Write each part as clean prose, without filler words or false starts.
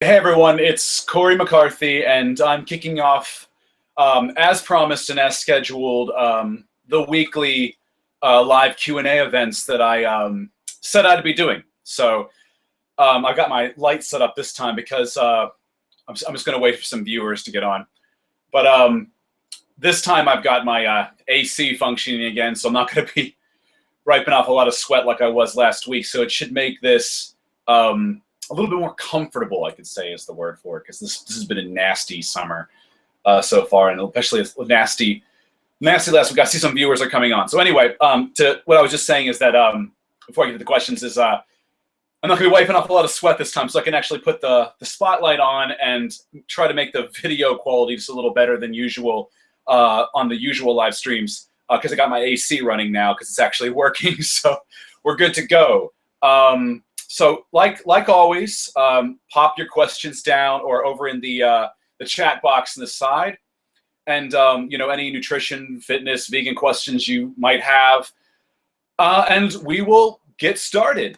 Hey everyone, it's Cory McCarthy, and I'm kicking off, as promised and as scheduled, the weekly live Q&A events that I set out to be doing. So I've got my light set up this time because I'm just going to wait for some viewers to get on. But this time I've got my AC functioning again, so I'm not going to be wiping off a lot of sweat like I was last week. So it should make this a little bit more comfortable, I could say is the word for it, because this has been a nasty summer so far, and especially a nasty last week. I see some viewers are coming on. So anyway, to what I was just saying is that before I get to the questions is I'm not going to be wiping off a lot of sweat this time, so I can actually put the spotlight on and try to make the video quality just a little better than usual on the usual live streams, because I got my AC running now because it's actually working, so we're good to go. So like always, pop your questions down or over in the chat box on the side, and any nutrition, fitness, vegan questions you might have, and we will get started.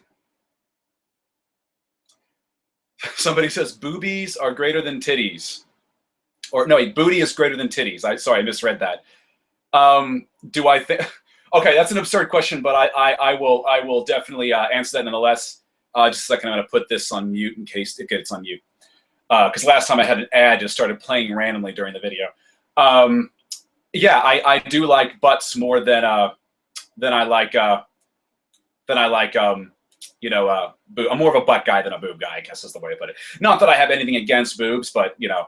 Somebody says boobies are greater tan titties, or no, wait, booty is greater than titties. Sorry, I misread that. Do I think? Okay, that's an absurd question, but I will definitely answer that nonetheless. Just a second, I'm going to put this on mute in case it gets on mute. Because last time I had an ad just started playing randomly during the video. Yeah, I do like butts more than I like I'm more of a butt guy than a boob guy, I guess is the way to put it. Not that I have anything against boobs, but yeah.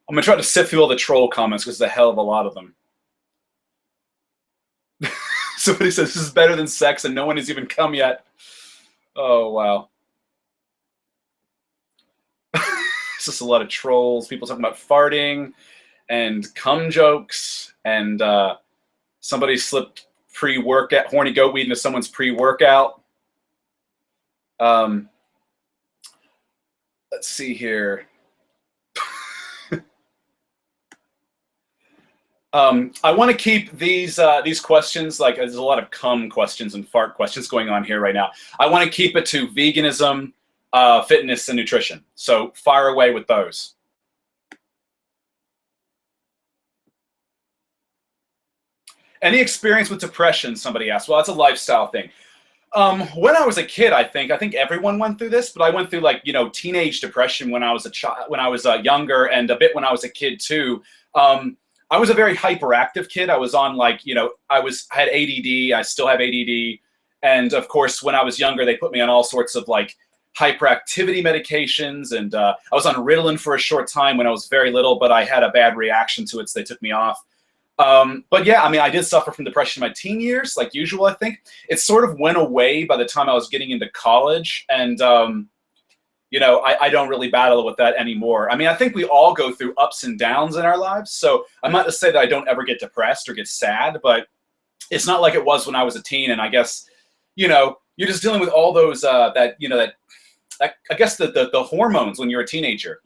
I'm going to try to sift through all the troll comments because there's a hell of a lot of them. Somebody says this is better than sex and no one has even come yet. Oh, wow. It's just a lot of trolls. People talking about farting and cum jokes, and somebody slipped pre-workout, horny goat weed into someone's pre-workout. Let's see here. I want to keep these questions, like there's a lot of cum questions and fart questions going on here right now. I want to keep it to veganism, fitness, and nutrition. So fire away with those. Any experience with depression? Somebody asked. Well, that's a lifestyle thing. When I was a kid, I think everyone went through this, but I went through teenage depression when I was a child, when I was younger, and a bit when I was a kid too. I was a very hyperactive kid. I was on I had ADD. I still have ADD. And of course, when I was younger, they put me on all sorts of hyperactivity medications. And I was on Ritalin for a short time when I was very little, but I had a bad reaction to it, so they took me off. But yeah, I mean, I did suffer from depression in my teen years, like usual, I think. It sort of went away by the time I was getting into college. And, I don't really battle with that anymore. I mean, I think we all go through ups and downs in our lives. So I'm not to say that I don't ever get depressed or get sad, but it's not like it was when I was a teen. And I guess, you're just dealing with all those, I guess the hormones when you're a teenager,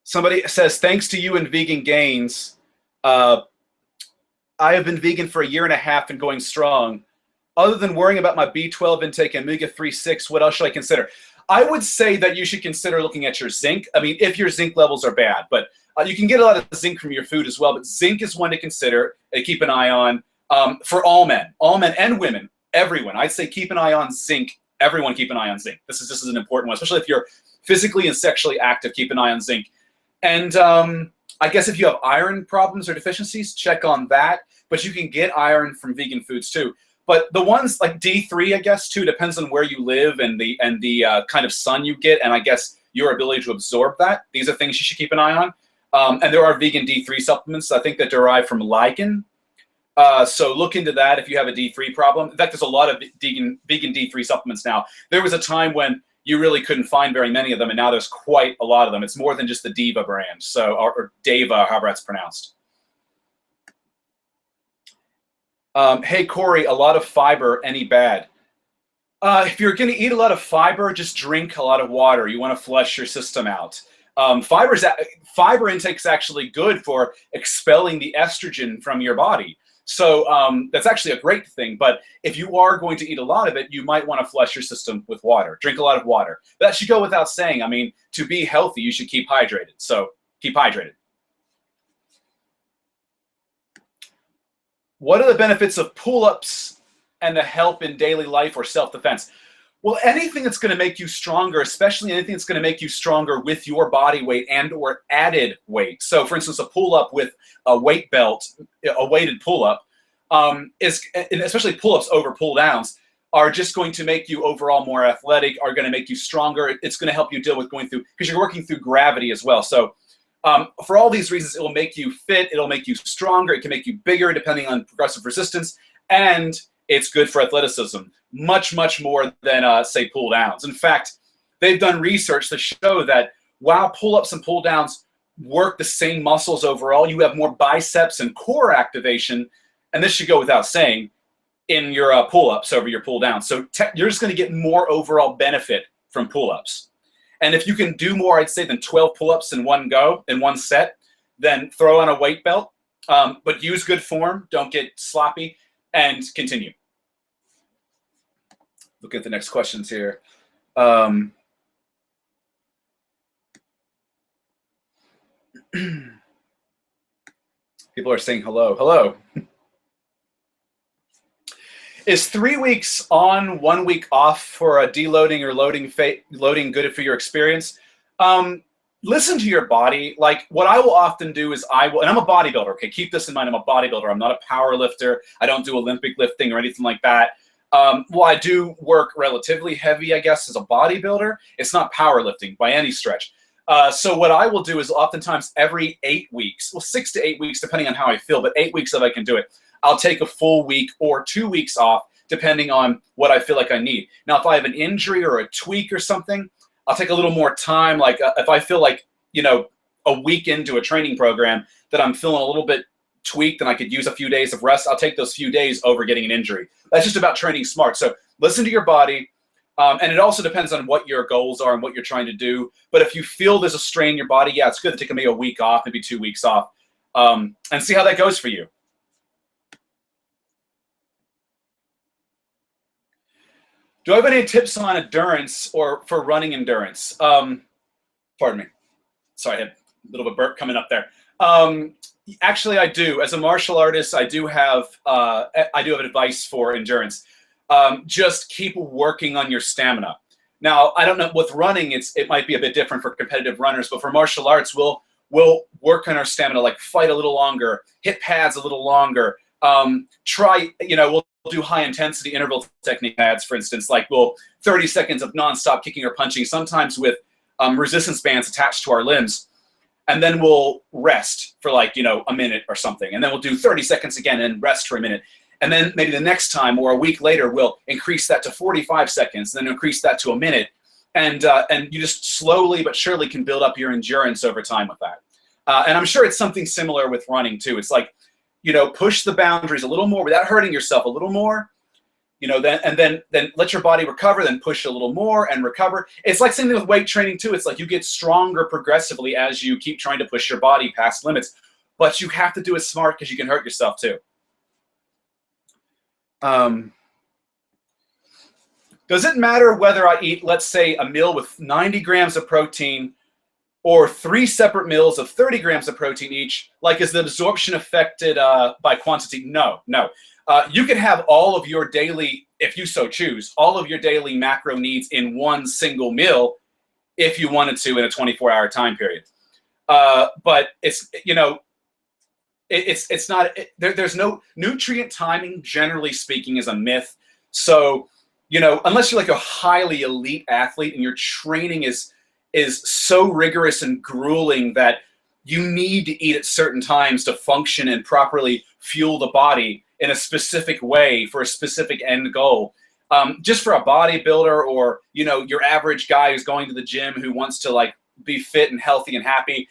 Somebody says, thanks to you and Vegan Gains, I have been vegan for 1.5 years and going strong. Other than worrying about my B12 intake and omega-3/6, what else should I consider? I would say that you should consider looking at your zinc. I mean, if your zinc levels are bad, but you can get a lot of zinc from your food as well. But zinc is one to consider and keep an eye on for all men and women, everyone. I'd say keep an eye on zinc. Everyone keep an eye on zinc. This is an important one, especially if you're physically and sexually active. Keep an eye on zinc. And I guess if you have iron problems or deficiencies, check on that. But you can get iron from vegan foods too. But the ones like D3, I guess, too, depends on where you live and the kind of sun you get, and I guess your ability to absorb that. These are things you should keep an eye on. And there are vegan D3 supplements, I think, that derive from lichen. So look into that if you have a D3 problem. In fact, there's a lot of vegan D3 supplements now. There was a time when you really couldn't find very many of them, and now there's quite a lot of them. It's more than just the Diva brand, or Deva, however that's pronounced. Hey, Cory, a lot of fiber, any bad? If you're going to eat a lot of fiber, just drink a lot of water. You want to flush your system out. Fiber intake is actually good for expelling the estrogen from your body. So that's actually a great thing. But if you are going to eat a lot of it, you might want to flush your system with water. Drink a lot of water. That should go without saying. I mean, to be healthy, you should keep hydrated. So keep hydrated. What are the benefits of pull-ups and the help in daily life or self-defense? Well, anything that's going to make you stronger, especially anything that's going to make you stronger with your body weight and or added weight. So, for instance, a pull-up with a weight belt, a weighted pull-up, especially pull-ups over pull-downs, are just going to make you overall more athletic, are going to make you stronger. It's going to help you deal with going through, because you're working through gravity as well. So for all these reasons, it will make you fit, it'll make you stronger, it can make you bigger depending on progressive resistance, and it's good for athleticism, much, much more than, say, pull-downs. In fact, they've done research to show that while pull-ups and pull-downs work the same muscles overall, you have more biceps and core activation, and this should go without saying, in your pull-ups over your pull-downs. So you're just going to get more overall benefit from pull-ups. And if you can do more, I'd say, than 12 pull-ups in one go, in one set, then throw on a weight belt, but use good form, don't get sloppy, and continue. Look at the next questions here. People are saying hello. Hello. Is 3 weeks on, 1 week off for a deloading or loading good for your experience? Listen to your body. Like, what I will often do is and I'm a bodybuilder, okay? Keep this in mind, I'm a bodybuilder. I'm not a power lifter. I don't do Olympic lifting or anything like that. Well, I do work relatively heavy, I guess, as a bodybuilder. It's not powerlifting by any stretch. So what I will do is oftentimes every 8 weeks, well, 6 to 8 weeks, depending on how I feel, but 8 weeks if I can do it, I'll take a full week or 2 weeks off, depending on what I feel like I need. Now, if I have an injury or a tweak or something, I'll take a little more time. Like if I feel like, you know, a week into a training program that I'm feeling a little bit tweaked and I could use a few days of rest, I'll take those few days over getting an injury. That's just about training smart. So listen to your body. And it also depends on what your goals are and what you're trying to do. But if you feel there's a strain in your body, yeah, it's good to take maybe a week off, maybe 2 weeks off, and see how that goes for you. Do I have any tips on endurance or for running endurance? Pardon me. Sorry, I had a little bit of burp coming up there. Actually, I do. As a martial artist, I do have advice for endurance. Just keep working on your stamina. Now, I don't know, with running, it might be a bit different for competitive runners, but for martial arts, we'll work on our stamina, like fight a little longer, hit pads a little longer, we'll do high intensity interval technique pads, for instance, like 30 seconds of nonstop kicking or punching, sometimes with resistance bands attached to our limbs. And then we'll rest for a minute or something. And then we'll do 30 seconds again and rest for a minute. And then maybe the next time or a week later, we'll increase that to 45 seconds, then increase that to a minute. And you just slowly but surely can build up your endurance over time with that. And I'm sure it's something similar with running too. It's like, push the boundaries a little more without hurting yourself a little more, then let your body recover, then push a little more and recover. It's like something with weight training too. It's like you get stronger progressively as you keep trying to push your body past limits, but you have to do it smart because you can hurt yourself too. Does it matter whether I eat, let's say, a meal with 90 grams of protein or 3 separate meals of 30 grams of protein each? Like, is the absorption affected by quantity? No. You can have all of your daily, if you so choose, all of your daily macro needs in one single meal if you wanted to in a 24-hour time period. But it's not, there's no nutrient timing, generally speaking, is a myth. So, unless you're like a highly elite athlete and your training is so rigorous and grueling that you need to eat at certain times to function and properly fuel the body in a specific way for a specific end goal. Just for a bodybuilder or, your average guy who's going to the gym who wants to be fit and healthy and happy,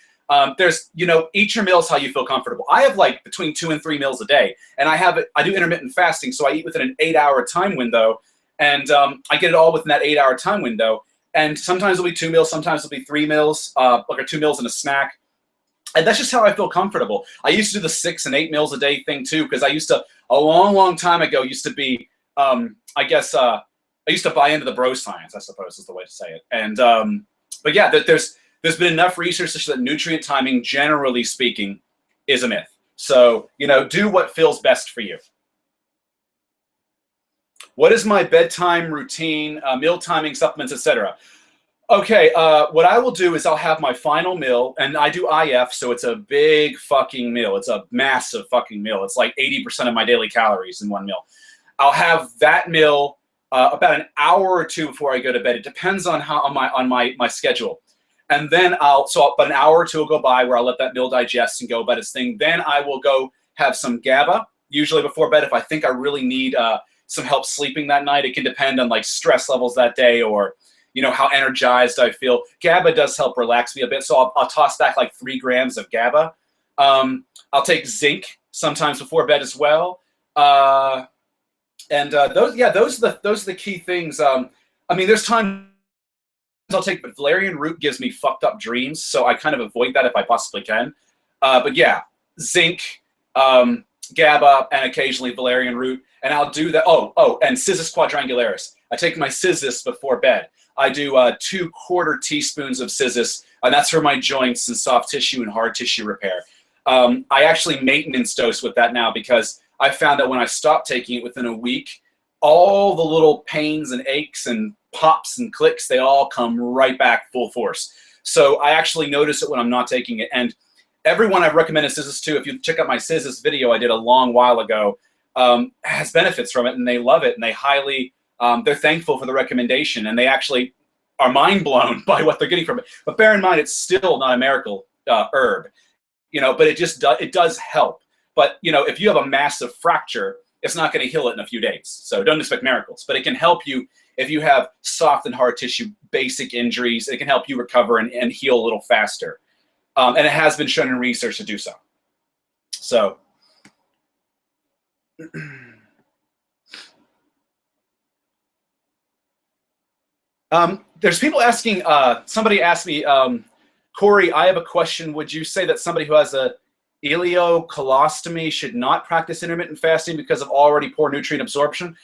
there's, eat your meals how you feel comfortable. I have between 2 and 3 meals a day, and I do intermittent fasting, so I eat within an 8-hour time window, and I get it all within that 8-hour time window. And sometimes it'll be 2 meals, sometimes it'll be 3 meals, 2 meals and a snack. And that's just how I feel comfortable. I used to do the 6 and 8 meals a day thing too, because I used to, a long time ago, used to be, I guess, I used to buy into the bro science, I suppose is the way to say it. And, but yeah, there's been enough research to show that nutrient timing, generally speaking, is a myth. So, you know, do what feels best for you. What is my bedtime routine, meal timing, supplements, etc.? Okay, what I will do is I'll have my final meal, and I do IF, so it's a big fucking meal. It's a massive fucking meal. It's like 80% of my daily calories in one meal. I'll have that meal about an hour or two before I go to bed. It depends on how on my schedule. And then but an hour or two will go by where I'll let that meal digest and go about its thing. Then I will go have some GABA, usually before bed, if I think I really need some help sleeping that night. It can depend on like stress levels that day, or you know, how energized I feel. GABA does help relax me a bit, so I'll toss back like 3 grams of GABA. I'll take zinc sometimes before bed as well. Those are the key things. I mean, there's times I'll take, but valerian root gives me fucked up dreams, so I kind of avoid that if I possibly can. But yeah, zinc, GABA, and occasionally valerian root, and I'll do that. And Cissus quadrangularis. I take my Cissus before bed. I do 2/4 teaspoons of Cissus, and that's for my joints and soft tissue and hard tissue repair. I actually maintenance dose with that now, because I found that when I stopped taking it within a week, all the little pains and aches and pops and clicks, they all come right back full force. So I actually notice it when I'm not taking it. And everyone I've recommended Cissus to, if you check out my Cissus video I did a long while ago, has benefits from it, and they love it, and they highly, they're thankful for the recommendation, and they actually are mind blown by what they're getting from it. But bear in mind, it's still not a miracle herb, you know, but it does help. But, you know, if you have a massive fracture, it's not going to heal it in a few days. So don't expect miracles, but it can help you if you have soft and hard tissue, basic injuries. It can help you recover and heal a little faster. And it has been shown in research to do so. So, there's people asking, somebody asked me, Cory, I have a question. Would you say that somebody who has a ileocolostomy should not practice intermittent fasting because of already poor nutrient absorption?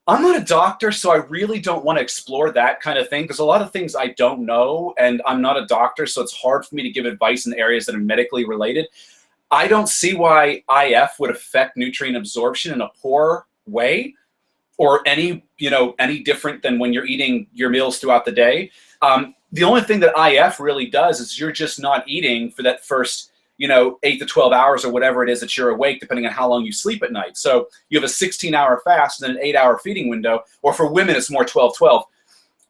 I'm not a doctor, so I really don't want to explore that kind of thing. There's a lot of things I don't know, and I'm not a doctor, so it's hard for me to give advice in areas that are medically related. I don't see why IF would affect nutrient absorption in a poor way, or any different than when you're eating your meals throughout the day. The only thing that IF really does is you're just not eating for that first 8 to 12 hours or whatever it is that you're awake, depending on how long you sleep at night. So you have a 16-hour fast and then an 8-hour feeding window, or for women, it's more 12-12.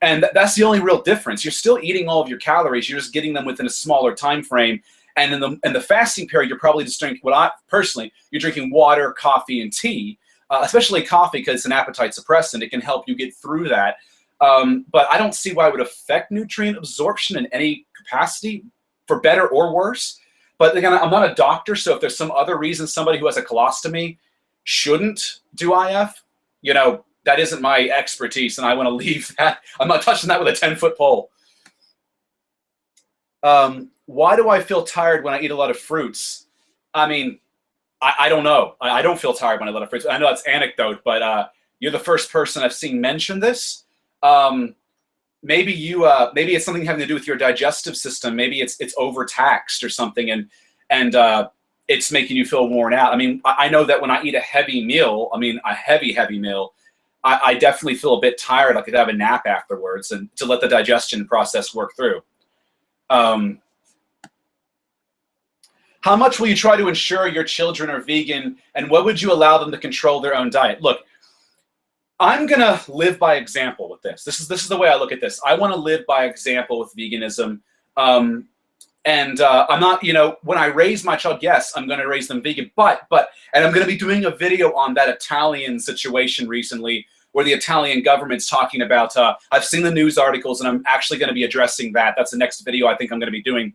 And that's the only real difference. You're still eating all of your calories. You're just getting them within a smaller time frame. And in the fasting period, you're probably just drinking, you're drinking water, coffee, and tea, especially coffee, because it's an appetite suppressant. It can help you get through that. But I don't see why it would affect nutrient absorption in any capacity, for better or worse. But again, I'm not a doctor, so if there's some other reason somebody who has a colostomy shouldn't do IF, that isn't my expertise, and I want to leave that. I'm not touching that with a 10-foot pole. Why do I feel tired when I eat a lot of fruits? I mean, I don't know. I don't feel tired when I eat a lot of fruits. I know that's anecdote, but you're the first person I've seen mention this. Maybe it's something having to do with your digestive system. Maybe it's overtaxed or something, and it's making you feel worn out. I mean, I know that when I eat a heavy meal, a heavy meal, I definitely feel a bit tired. I could have a nap afterwards, and to let the digestion process work through. How much will you try to ensure your children are vegan, and what would you allow them to control their own diet? Look, I'm going to live by example with this. This is the way I look at this. I want to live by example with veganism. I'm not, when I raise my child, yes, I'm going to raise them vegan, and I'm going to be doing a video on that Italian situation recently, where the Italian government's talking about, I've seen the news articles, and I'm actually going to be addressing that. That's the next video I think I'm going to be doing.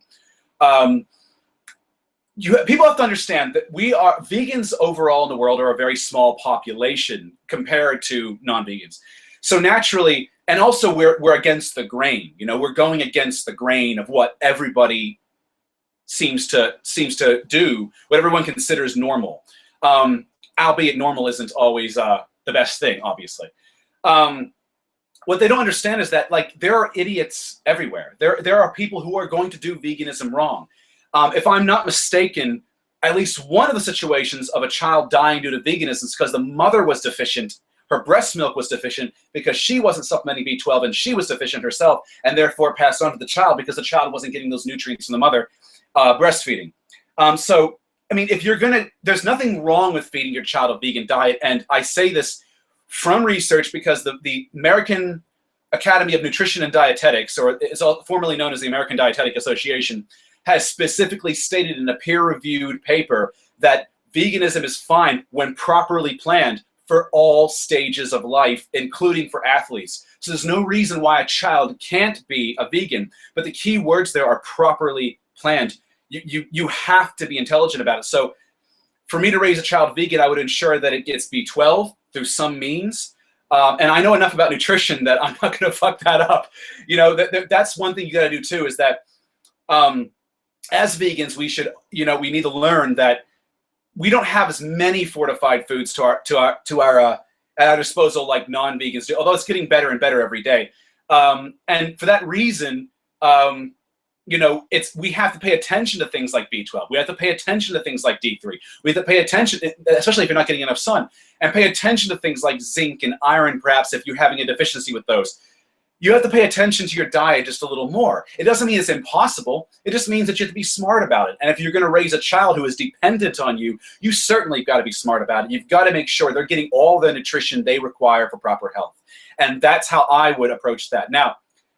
People have to understand that vegans overall in the world are a very small population compared to non-vegans. So naturally, and also we're against the grain. We're going against the grain of what everybody seems to do what everyone considers normal. Albeit normal isn't always the best thing, obviously. What they don't understand is that, like, there are idiots everywhere. There are people who are going to do veganism wrong. If I'm not mistaken, at least one of the situations of a child dying due to veganism is because the mother was deficient. Her breast milk was deficient because she wasn't supplementing B12 and she was deficient herself, and therefore passed on to the child because the child wasn't getting those nutrients from the mother breastfeeding. So, I mean, if you're gonna, there's nothing wrong with feeding your child a vegan diet, and I say this from research because the American Academy of Nutrition and Dietetics, or it's formerly known as the American Dietetic Association, has specifically stated in a peer-reviewed paper that veganism is fine when properly planned for all stages of life, including for athletes. So there's no reason why a child can't be a vegan, but the key words there are properly planned. You have to be intelligent about it. So for me to raise a child vegan, I would ensure that it gets B12 through some means. And I know enough about nutrition that I'm not going to fuck that up. You know, that's one thing you got to do too, is that as vegans, we should, you know, we need to learn that we don't have as many fortified foods at our disposal like non-vegans do, although it's getting better and better every day. And for that reason, you know, we have to pay attention to things like B12. We have to pay attention to things like D3. We have to pay attention, especially if you're not getting enough sun, and pay attention to things like zinc and iron, perhaps, if you're having a deficiency with those. You have to pay attention to your diet just a little more. It doesn't mean it's impossible. It just means that you have to be smart about it. And if you're going to raise a child who is dependent on you, you certainly got to be smart about it. You've got to make sure they're getting all the nutrition they require for proper health. And that's how I would approach that. Now,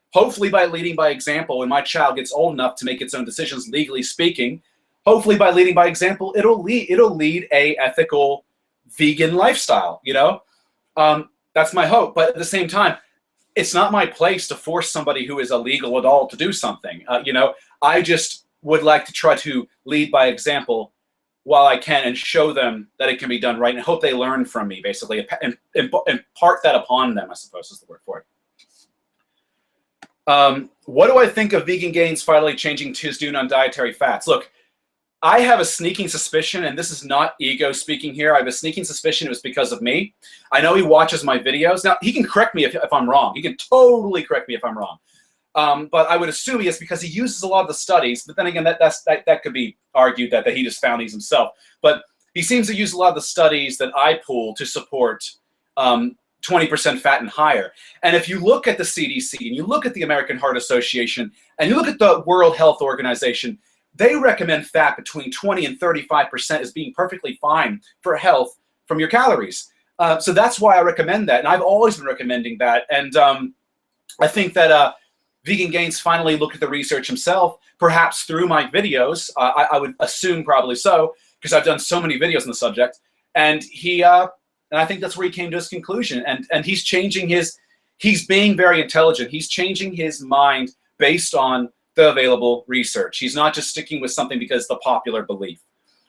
hopefully by leading by example, when my child gets old enough to make its own decisions, legally speaking, hopefully by leading by example, it'll lead a ethical vegan lifestyle, you know? That's my hope. But at the same time, it's not my place to force somebody who is a legal adult to do something. You know, I just would like to try to lead by example while I can and show them that it can be done right, and hope they learn from me, basically, and impart that upon them, I suppose is the word for it. What do I think of Vegan Gains finally changing his tune on dietary fats? Look, I have a sneaking suspicion, and this is not ego speaking here. I have a sneaking suspicion it was because of me. I know he watches my videos. Now, he can correct me if I'm wrong. He can totally correct me if I'm wrong. But I would assume he is, because he uses a lot of the studies. But then again, that could be argued that he just found these himself. But he seems to use a lot of the studies that I pull to support 20% fat and higher. And if you look at the CDC, and you look at the American Heart Association, and you look at the World Health Organization, they recommend fat between 20 and 35% as being perfectly fine for health from your calories. So that's why I recommend that. And I've always been recommending that. And I think that Vegan Gains finally looked at the research himself, perhaps through my videos. I would assume probably so, because I've done so many videos on the subject. And and I think that's where he came to his conclusion. And he's changing he's being very intelligent. He's changing his mind based on the available research. He's not just sticking with something because the popular belief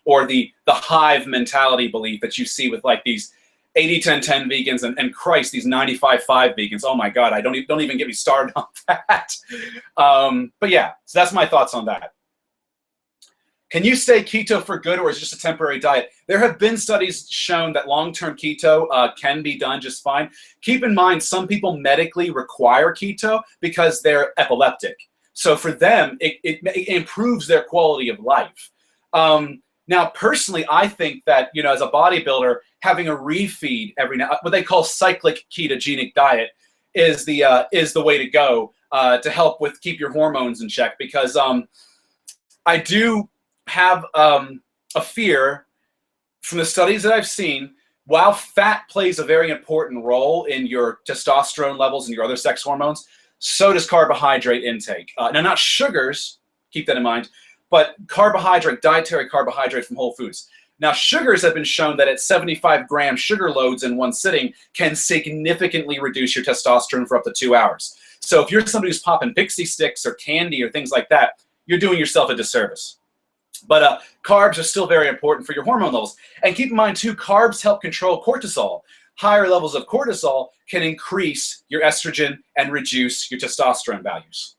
or the hive mentality belief that you see with like these 80-10-10 vegans and Christ, these 95-5 vegans. Oh my God, don't even get me started on that. But yeah, so that's my thoughts on that. Can you stay keto for good, or is it just a temporary diet? There have been studies shown that long-term keto can be done just fine. Keep in mind, some people medically require keto because they're epileptic. So for them, it improves their quality of life. Now, personally, I think that, you know, as a bodybuilder, having a refeed every now, what they call cyclic ketogenic diet, is the way to go to help with keep your hormones in check. Because I do have a fear from the studies that I've seen. While fat plays a very important role in your testosterone levels and your other sex hormones, so does carbohydrate intake. Now, not sugars, keep that in mind, but dietary carbohydrate from whole foods. Now, sugars have been shown that at 75-gram sugar loads in one sitting can significantly reduce your testosterone for up to 2 hours. So if you're somebody who's popping pixie sticks or candy or things like that, you're doing yourself a disservice. But carbs are still very important for your hormone levels. And keep in mind, too, carbs help control cortisol. Higher levels of cortisol can increase your estrogen and reduce your testosterone values.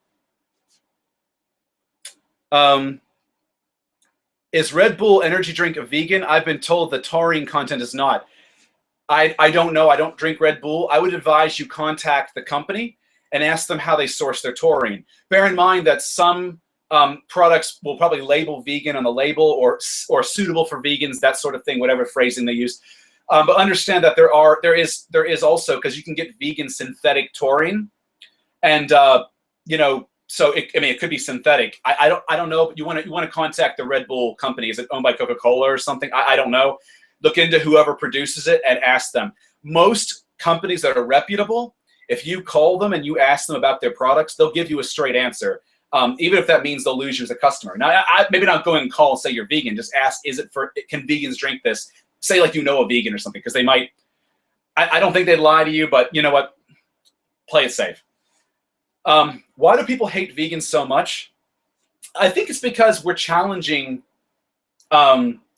Is Red Bull energy drink a vegan? I've been told the taurine content is not. I don't know. I don't drink Red Bull. I would advise you contact the company and ask them how they source their taurine. Bear in mind that some products will probably label vegan on the label, or suitable for vegans, that sort of thing, whatever phrasing they use. But understand that there is also, because you can get vegan synthetic taurine, and so it could be synthetic. I don't know. But you want to contact the Red Bull company. Is it owned by Coca-Cola or something? I don't know. Look into whoever produces it and ask them. Most companies that are reputable, if you call them and you ask them about their products, they'll give you a straight answer, even if that means they'll lose you as a customer. Now, maybe not go and call and say you're vegan. Just ask, can vegans drink this? Say like you know a vegan or something, because they might. I don't think they'd lie to you, but you know what? Play it safe. Why do people hate vegans so much? I think it's because we're challenging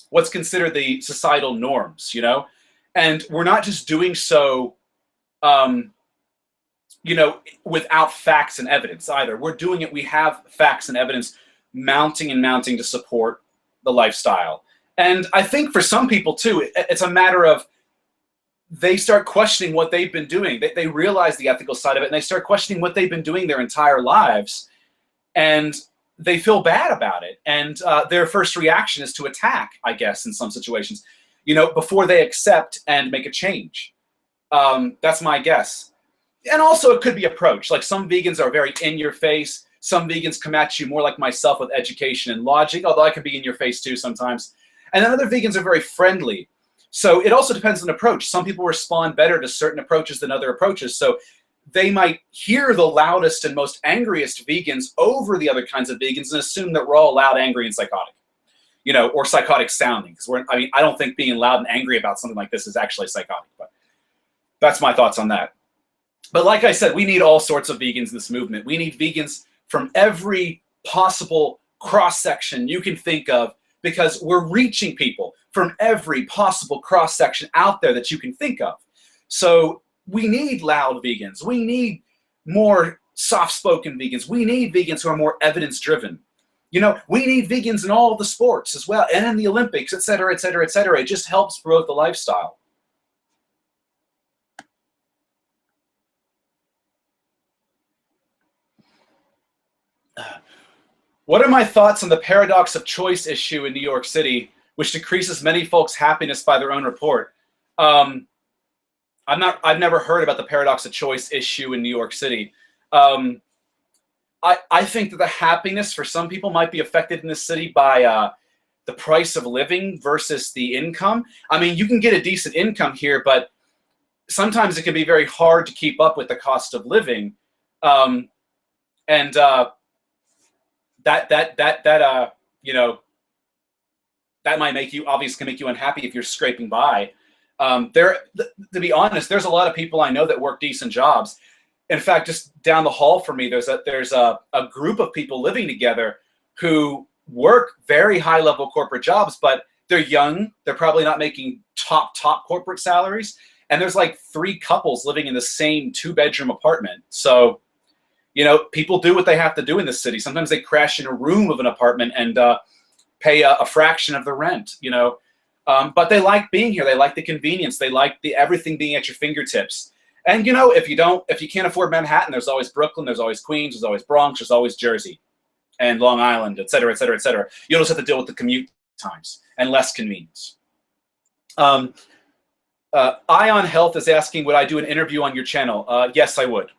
what's considered the societal norms, and we're not just doing so, without facts and evidence either. We're doing it. We have facts and evidence mounting to support the lifestyle. And I think for some people too, it's a matter of they start questioning what they've been doing. They realize the ethical side of it, and they start questioning what they've been doing their entire lives, and they feel bad about it. And their first reaction is to attack, I guess, in some situations, before they accept and make a change. That's my guess. And also it could be approach. Like some vegans are very in your face. Some vegans come at you more like myself with education and logic, although I can be in your face too sometimes. And then other vegans are very friendly. So it also depends on approach. Some people respond better to certain approaches than other approaches. So they might hear the loudest and most angriest vegans over the other kinds of vegans and assume that we're all loud, angry, and psychotic, or psychotic sounding. Because I don't think being loud and angry about something like this is actually psychotic, but that's my thoughts on that. But like I said, we need all sorts of vegans in this movement. We need vegans from every possible cross-section you can think of, because we're reaching people from every possible cross-section out there that you can think of. So we need loud vegans. We need more soft-spoken vegans. We need vegans who are more evidence-driven. We need vegans in all of the sports as well, and in the Olympics, et cetera, et cetera, et cetera. It just helps promote the lifestyle. What are my thoughts on the paradox of choice issue in New York City, which decreases many folks' happiness by their own report? I've never heard about the paradox of choice issue in New York City. I think that the happiness for some people might be affected in this city by the price of living versus the income. I mean, you can get a decent income here, but sometimes it can be very hard to keep up with the cost of living. That might make you, obviously can make you unhappy if you're scraping by. To be honest, there's a lot of people I know that work decent jobs. In fact, just down the hall from me, there's a group of people living together who work very high level corporate jobs, but they're young. They're probably not making top corporate salaries. And there's like 3 couples living in the same 2-bedroom apartment. So, people do what they have to do in this city. Sometimes they crash in a room of an apartment and pay a fraction of the rent, but they like being here. They like the convenience. They like everything being at your fingertips. And if you can't afford Manhattan, there's always Brooklyn, there's always Queens, there's always Bronx, there's always Jersey and Long Island, et cetera, et cetera, et cetera. You'll just have to deal with the commute times and less convenience. Ion Health is asking, would I do an interview on your channel? Yes, I would.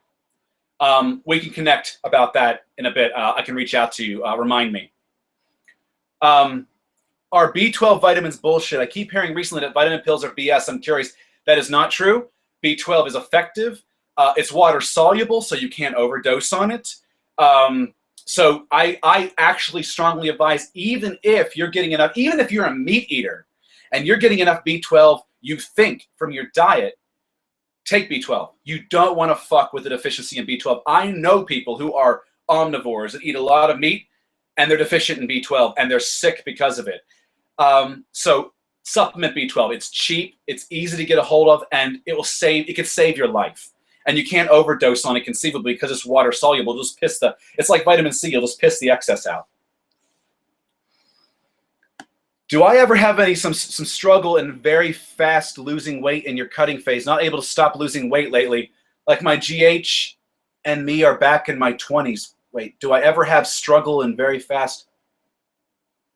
We can connect about that in a bit. I can reach out to you. Remind me. Are B12 vitamins bullshit? I keep hearing recently that vitamin pills are BS. I'm curious. That is not true. B12 is effective. It's water soluble, so you can't overdose on it. So I actually strongly advise, even if you're getting enough, even if you're a meat eater and you're getting enough B12, you think from your diet, take B12. You don't want to fuck with the deficiency in B12. I know people who are omnivores that eat a lot of meat and they're deficient in B12 and they're sick because of it. So supplement B12. It's cheap, it's easy to get a hold of, and it could save your life. And you can't overdose on it conceivably because it's water soluble. It's like vitamin C, you'll just piss the excess out. Do I ever have some struggle in very fast losing weight in your cutting phase? Not able to stop losing weight lately. Like my GH and me are back in my 20s. Wait, do I ever have struggle in very fast?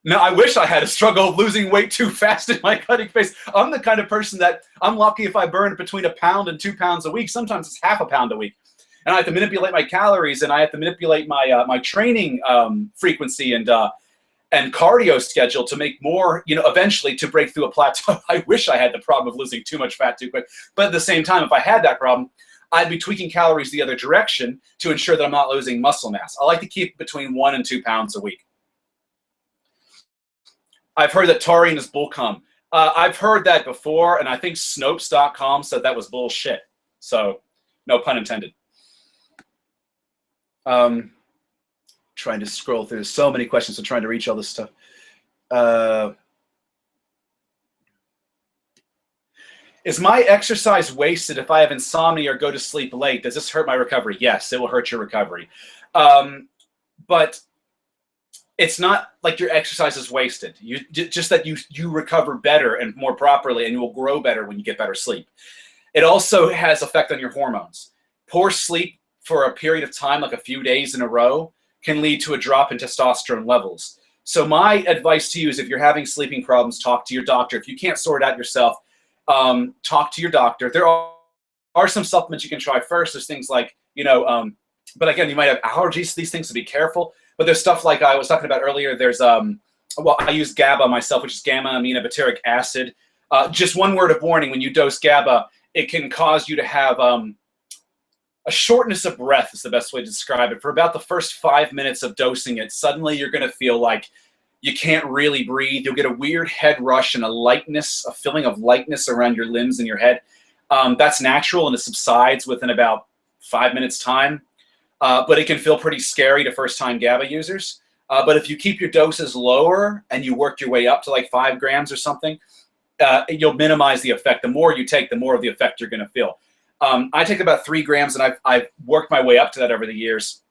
No, I wish I had a struggle of losing weight too fast in my cutting phase. I'm the kind of person that I'm lucky if I burn between 1 pound and 2 pounds a week. Sometimes it's half a pound a week. And I have to manipulate my calories, and I have to manipulate my my training frequency and cardio schedule to make more, eventually to break through a plateau. I wish I had the problem of losing too much fat too quick. But at the same time, if I had that problem, I'd be tweaking calories the other direction to ensure that I'm not losing muscle mass. I like to keep between 1 and 2 pounds a week. I've heard that taurine is bullcum. I've heard that before, and I think Snopes.com said that was bullshit. So, no pun intended. Trying to scroll through so many questions, so trying to reach all this stuff. Is my exercise wasted if I have insomnia or go to sleep late? Does this hurt my recovery? Yes, it will hurt your recovery. But it's not like your exercise is wasted. Just that you recover better and more properly, and you will grow better when you get better sleep. It also has effect on your hormones. Poor sleep for a period of time, like a few days in a row, can lead to a drop in testosterone levels. So my advice to you is, if you're having sleeping problems, talk to your doctor. If you can't sort it out yourself, talk to your doctor. There are some supplements you can try first. There's things like, but again, you might have allergies to these things, so be careful. But there's stuff like I was talking about earlier. There's, well, I use GABA myself, which is gamma-aminobutyric acid. Just one word of warning: when you dose GABA, it can cause you to have a shortness of breath is the best way to describe it. For about the first 5 minutes of dosing it, suddenly you're going to feel like you can't really breathe. You'll get a weird head rush and a feeling of lightness around your limbs and your head. That's natural, and it subsides within about 5 minutes time. But it can feel pretty scary to first-time GABA users. But if you keep your doses lower and you work your way up to like 5 grams or something, you'll minimize the effect. The more you take, the more of the effect you're going to feel. I take about 3 grams, and I've worked my way up to that over the years.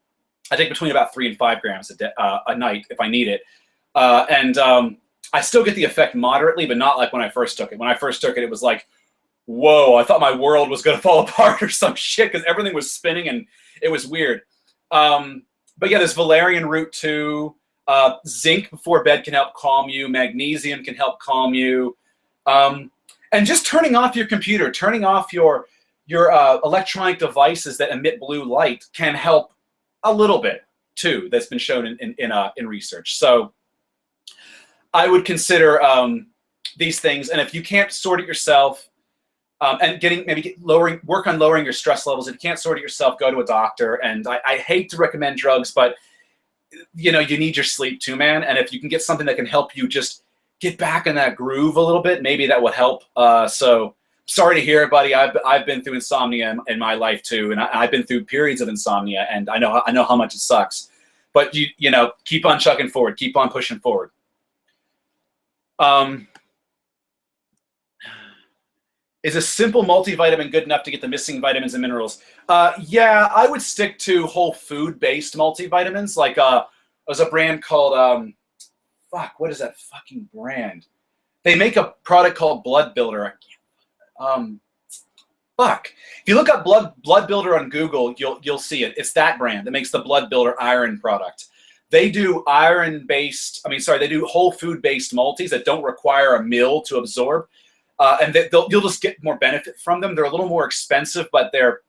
I take between about 3 and 5 grams a night if I need it. I still get the effect moderately, but not like when I first took it. When I first took it, it was like, whoa, I thought my world was going to fall apart or some shit, because everything was spinning and it was weird. But yeah, there's valerian root too. Zinc before bed can help calm you. Magnesium can help calm you. And just turning off your computer, turning off your electronic devices that emit blue light can help a little bit too. That's been shown in research. So I would consider these things. And if you can't sort it yourself, and work on lowering your stress levels. If you can't sort it yourself, go to a doctor. And I hate to recommend drugs, but you need your sleep too, man. And if you can get something that can help you just get back in that groove a little bit, maybe that would help. So sorry to hear it, buddy. I've been through insomnia in my life too, and I've been through periods of insomnia, and I know how much it sucks. But you keep on chugging forward, keep on pushing forward. Is a simple multivitamin good enough to get the missing vitamins and minerals? Yeah, I would stick to whole food-based multivitamins. Like there's a brand called, what is that fucking brand? They make a product called Blood Builder. If you look up Blood Builder on Google, you'll see it. It's that brand that makes the Blood Builder iron product. They do they do whole food-based multis that don't require a meal to absorb. And you'll just get more benefit from them. They're a little more expensive, but they're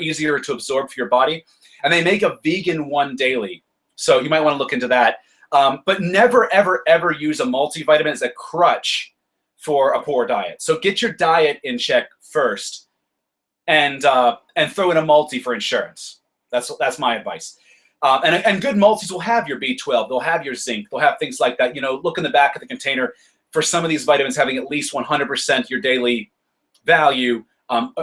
easier to absorb for your body. And they make a vegan one daily, so you might want to look into that. But never, ever, ever use a multivitamin as a crutch for a poor diet. So get your diet in check first, and throw in a multi for insurance. That's my advice. And good multis will have your B12. They'll have your zinc. They'll have things like that. Look in the back of the container for some of these vitamins having at least 100% your daily value,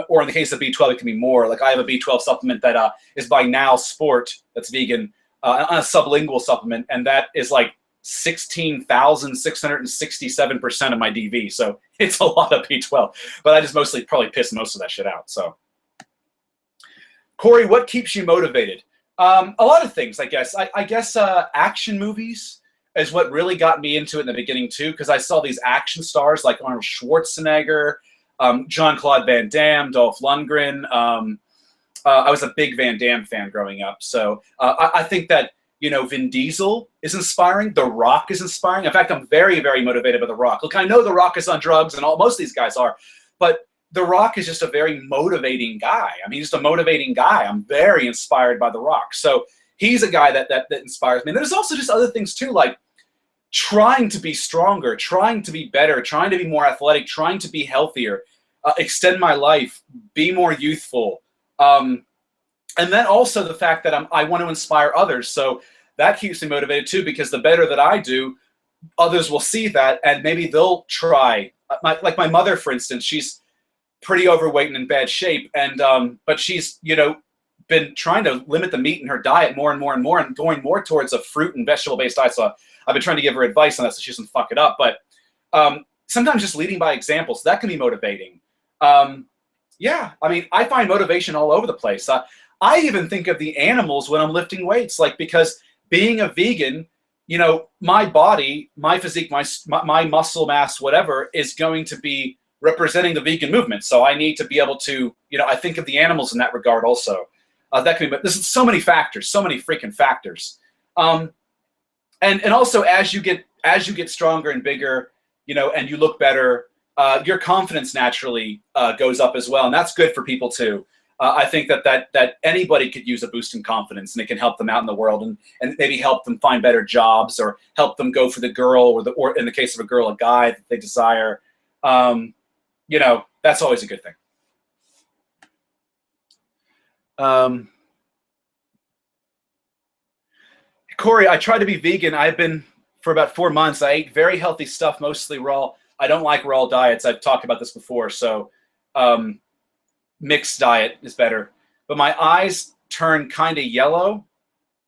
or in the case of B12, it can be more. Like I have a B12 supplement that is by Now Sport, that's vegan, on a sublingual supplement, and that is like 16,667% of my DV. So it's a lot of B12, but I just mostly probably piss most of that shit out. So, Cory, what keeps you motivated? A lot of things, I guess. I guess action movies. is what really got me into it in the beginning too, because I saw these action stars like Arnold Schwarzenegger, Jean-Claude Van Damme, Dolph Lundgren. I was a big Van Damme fan growing up, so I think that Vin Diesel is inspiring. The Rock is inspiring. In fact, I'm very, very motivated by The Rock. Look, I know The Rock is on drugs, and most of these guys are, but The Rock is just a very motivating guy. I mean, he's just a motivating guy. I'm very inspired by The Rock. So he's a guy that inspires me. And there's also just other things too, like trying to be stronger, trying to be better, trying to be more athletic, trying to be healthier, extend my life, be more youthful. And then also the fact that I want to inspire others. So that keeps me motivated too, because the better that I do, others will see that and maybe they'll try. Like my mother, for instance, she's pretty overweight and in bad shape, and but she's been trying to limit the meat in her diet more and more and more, and going more towards a fruit and vegetable based diet. So I've been trying to give her advice on that so she doesn't fuck it up. But sometimes just leading by example, so that can be motivating. Yeah, I mean, I find motivation all over the place. I even think of the animals when I'm lifting weights, like, because being a vegan, my body, my physique, my muscle mass, whatever, is going to be representing the vegan movement. So I need to be able to, I think of the animals in that regard also. That can be, but this is so many factors, so many freaking factors. And also as you get stronger and bigger, and you look better, your confidence naturally goes up as well, and that's good for people too. I think that anybody could use a boost in confidence, and it can help them out in the world, and maybe help them find better jobs, or help them go for the girl, or in the case of a girl, a guy that they desire. That's always a good thing. Cory, I tried to be vegan. I've been for about 4 months. I ate very healthy stuff, mostly raw. I don't like raw diets. I've talked about this before. So mixed diet is better. But my eyes turn kind of yellow.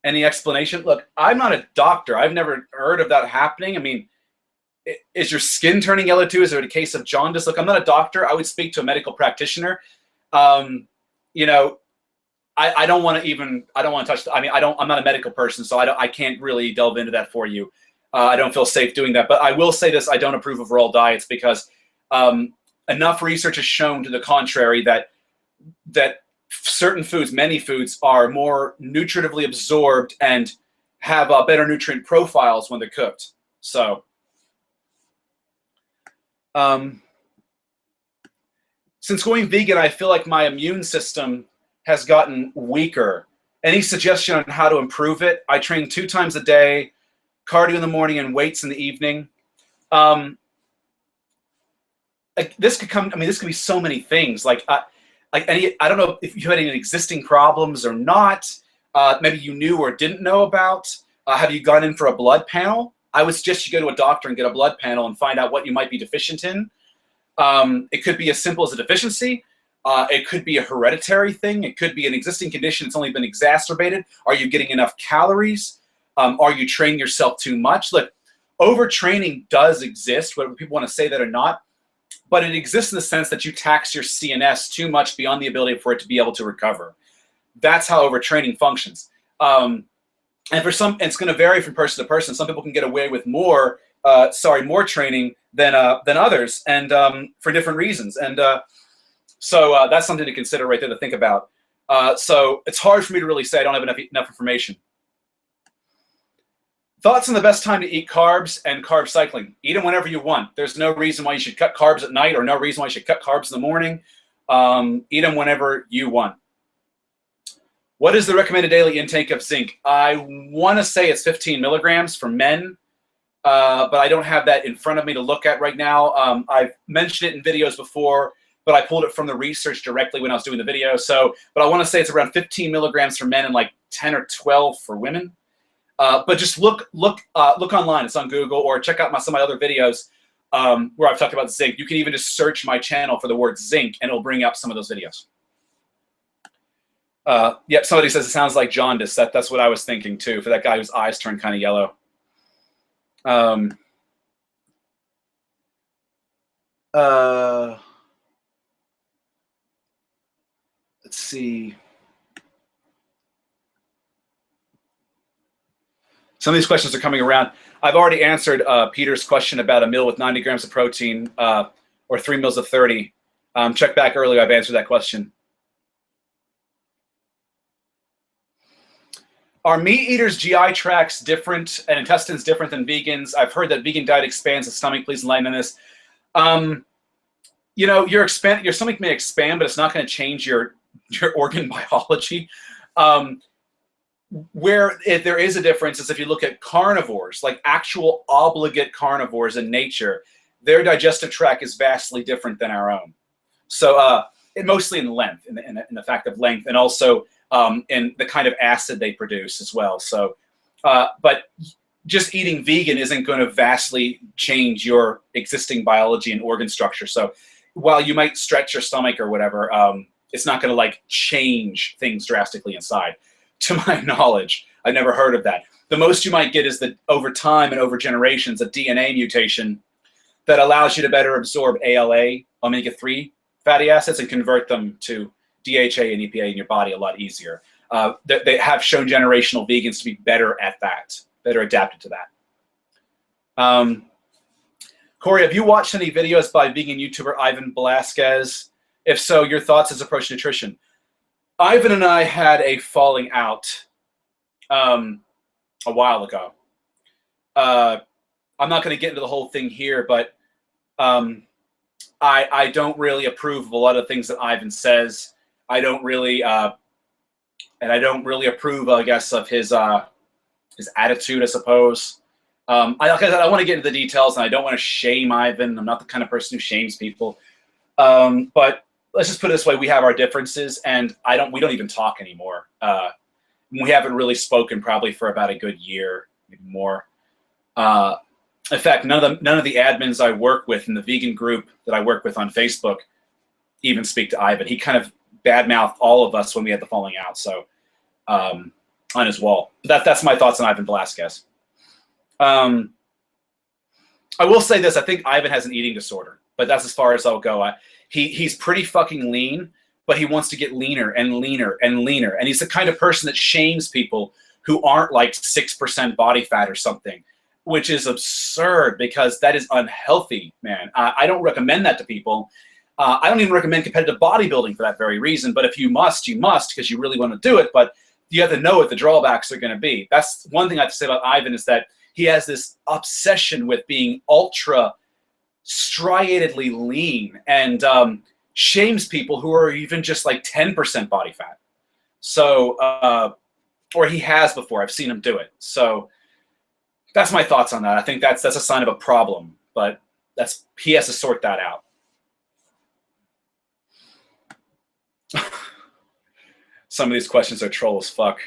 Any explanation? Look, I'm not a doctor. I've never heard of that happening. I mean, is your skin turning yellow too? Is there a case of jaundice? Look, I'm not a doctor. I would speak to a medical practitioner. I don't want to touch. I'm not a medical person, so I can't really delve into that for you. I don't feel safe doing that. But I will say this: I don't approve of raw diets, because enough research has shown to the contrary that certain foods, many foods, are more nutritively absorbed and have better nutrient profiles when they're cooked. So, since going vegan, I feel like my immune system has gotten weaker. Any suggestion on how to improve it? I train 2 times a day, cardio in the morning and weights in the evening. This could be so many things. I don't know if you had any existing problems or not. Maybe you knew or didn't know about. Have you gone in for a blood panel? I would suggest you go to a doctor and get a blood panel and find out what you might be deficient in. It could be as simple as a deficiency. It could be a hereditary thing. It could be an existing condition that's only been exacerbated. Are you getting enough calories? Are you training yourself too much? Look, overtraining does exist, whether people want to say that or not, but it exists in the sense that you tax your CNS too much beyond the ability for it to be able to recover. That's how overtraining functions. And for some, it's going to vary from person to person. Some people can get away with more training than others, and for different reasons. And so that's something to consider right there, to think about. So it's hard for me to really say. I don't have enough information. Thoughts on the best time to eat carbs and carb cycling? Eat them whenever you want. There's no reason why you should cut carbs at night, or no reason why you should cut carbs in the morning. Eat them whenever you want. What is the recommended daily intake of zinc? I want to say it's 15 milligrams for men, but I don't have that in front of me to look at right now. I've mentioned it in videos before, but I pulled it from the research directly when I was doing the video. But I want to say it's around 15 milligrams for men and like 10 or 12 for women. But just look online. It's on Google, or check out some of my other videos where I've talked about zinc. You can even just search my channel for the word zinc, and it'll bring up some of those videos. Yep, somebody says it sounds like jaundice. That's what I was thinking too, for that guy whose eyes turn kind of yellow. Let's see. Some of these questions are coming around. I've already answered Peter's question about a meal with 90 grams of protein or 3 meals of 30. Check back earlier. I've answered that question. Are meat eaters' GI tracts different and intestines different than vegans? I've heard that vegan diet expands the stomach. Please enlighten on this. You know, your stomach may expand, but it's not going to change your organ biology. Where if there is a difference is if you look at carnivores, like actual obligate carnivores in nature, their digestive tract is vastly different than our own. So mostly in length, in the fact of length, and also in the kind of acid they produce as well. So, but just eating vegan isn't going to vastly change your existing biology and organ structure. So while you might stretch your stomach or whatever, it's not going to like change things drastically inside. To my knowledge, I've never heard of that. The most you might get is that over time and over generations, a DNA mutation that allows you to better absorb ALA, omega-3 fatty acids, and convert them to DHA and EPA in your body a lot easier. They have shown generational vegans to be better at that, better adapted to that. Cory, have you watched any videos by vegan YouTuber Ivan Velasquez? If so, your thoughts as approach nutrition? Ivan and I had a falling out a while ago. I'm not going to get into the whole thing here, but I don't really approve of a lot of things that Ivan says. I don't really, and I don't really approve, I guess, of his attitude, I suppose. Like I said, I want to get into the details, and I don't want to shame Ivan. I'm not the kind of person who shames people. But let's just put it this way: we have our differences, and we don't even talk anymore. We haven't really spoken probably for about a good year, maybe more. In fact, none of the admins I work with in the vegan group that I work with on Facebook even speak to Ivan. He kind of badmouthed all of us when we had the falling out. So on his wall. That's my thoughts on Ivan Velasquez. I will say this: I think Ivan has an eating disorder, but that's as far as I'll go. He's pretty fucking lean, but he wants to get leaner and leaner and leaner. And he's the kind of person that shames people who aren't like 6% body fat or something, which is absurd because that is unhealthy, man. I don't recommend that to people. I don't even recommend competitive bodybuilding for that very reason. But if you must, you must because you really want to do it. But you have to know what the drawbacks are going to be. That's one thing I have to say about Ivan is that he has this obsession with being ultra striatedly lean and shames people who are even just like 10% body fat. So, or he has before. I've seen him do it. So that's my thoughts on that. I think that's a sign of a problem, but he has to sort that out. Some of these questions are troll as fuck.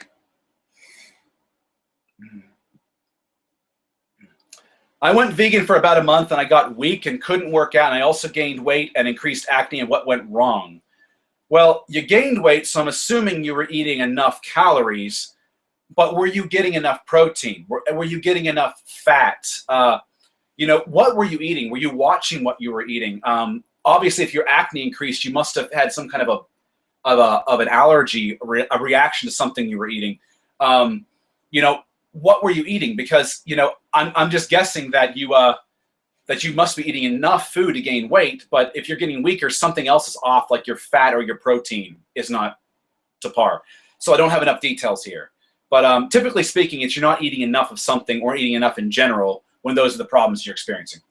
I went vegan for about a month and I got weak and couldn't work out. And I also gained weight and increased acne. And what went wrong? Well, you gained weight, so I'm assuming you were eating enough calories, but were you getting enough protein? Were you getting enough fat? You know, what were you eating? Were you watching what you were eating? Obviously, if your acne increased, you must have had some kind of an allergy, a reaction to something you were eating. You know, what were you eating? Because, you know, I'm just guessing that you must be eating enough food to gain weight, but if you're getting weaker, something else is off, like your fat or your protein is not to par. So I don't have enough details here. But typically speaking, it's you're not eating enough of something or eating enough in general when those are the problems you're experiencing.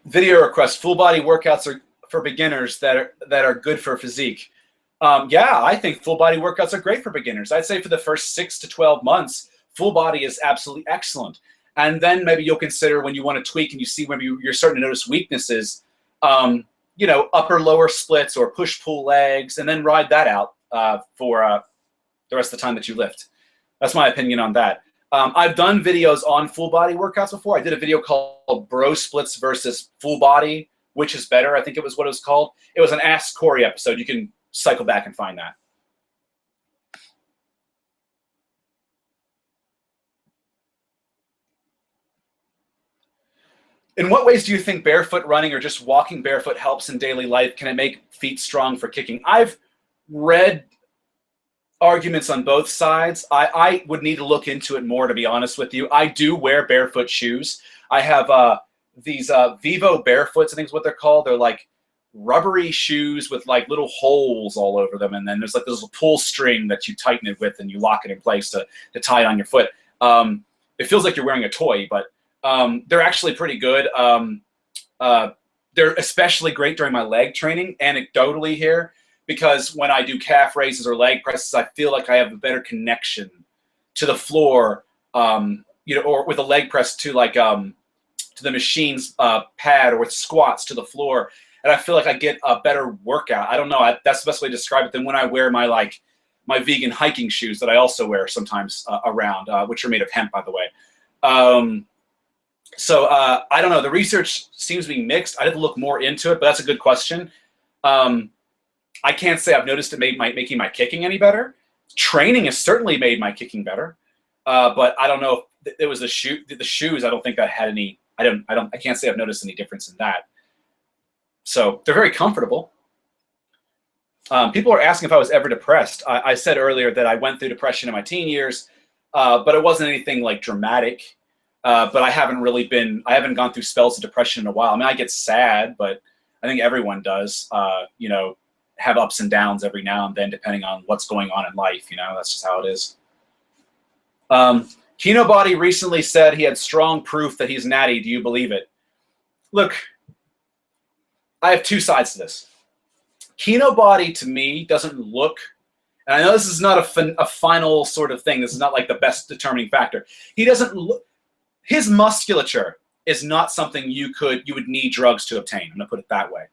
Video request: full body workouts are for beginners that are good for physique. Yeah, I think full body workouts are great for beginners. I'd say for the first 6 to 12 months, full body is absolutely excellent. And then maybe you'll consider when you want to tweak and you see maybe you're starting to notice weaknesses, you know, upper lower splits or push pull legs, and then ride that out for the rest of the time that you lift. That's my opinion on that. I've done videos on full body workouts before. I did a video called Bro Splits versus Full Body, which is better. I think it was what it was called. It was an Ask Cory episode. You can cycle back and find that. In what ways do you think barefoot running or just walking barefoot helps in daily life? Can it make feet strong for kicking? I've read arguments on both sides. I would need to look into it more, to be honest with you. I do wear barefoot shoes. I have these Vivo Barefoots, I think is what they're called. They're like rubbery shoes with like little holes all over them, and then there's like this little pull string that you tighten it with and you lock it in place to tie it on your foot. It feels like you're wearing a toy, but they're actually pretty good. They're especially great during my leg training, anecdotally here, because when I do calf raises or leg presses, I feel like I have a better connection to the floor, or with a leg press to like to the machine's pad, or with squats to the floor, and I feel like I get a better workout. I don't know. That's the best way to describe it than when I wear my vegan hiking shoes that I also wear sometimes around, which are made of hemp, by the way. So I don't know. The research seems to be mixed. I'd have to look more into it, but that's a good question. I can't say I've noticed it making my kicking any better. Training has certainly made my kicking better, but I don't know if it was the shoes. I don't think that had any. I can't say I've noticed any difference in that. So they're very comfortable. People are asking if I was ever depressed. I said earlier that I went through depression in my teen years, but it wasn't anything like dramatic. But I haven't gone through spells of depression in a while. I mean, I get sad, but I think everyone does, have ups and downs every now and then, depending on what's going on in life. That's just how it is. Kino Body recently said he had strong proof that he's natty. Do you believe it? Look, I have two sides to this. Kino Body, to me, doesn't look, and I know this is not a final sort of thing. This is not like the best determining factor. He doesn't look, his musculature is not something you would need drugs to obtain. I'm going to put it that way.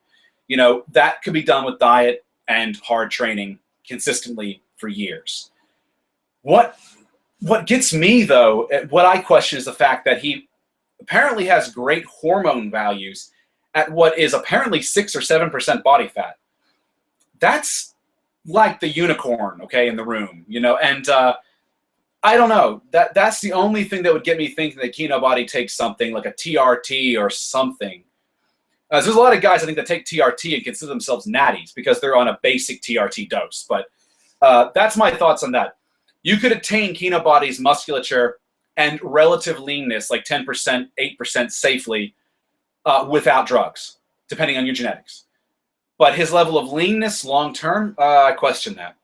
That could be done with diet and hard training consistently for years. What gets me, though, what I question is the fact that he apparently has great hormone values at what is apparently 6 or 7% body fat. That's like the unicorn, okay, in the room, and I don't know. That's the only thing that would get me thinking that Kino Body takes something like a TRT or something. There's a lot of guys, I think, that take TRT and consider themselves natties because they're on a basic TRT dose. But that's my thoughts on that. You could attain Kino Body's musculature and relative leanness, like 10%, 8% safely, without drugs, depending on your genetics. But his level of leanness long-term, I question that.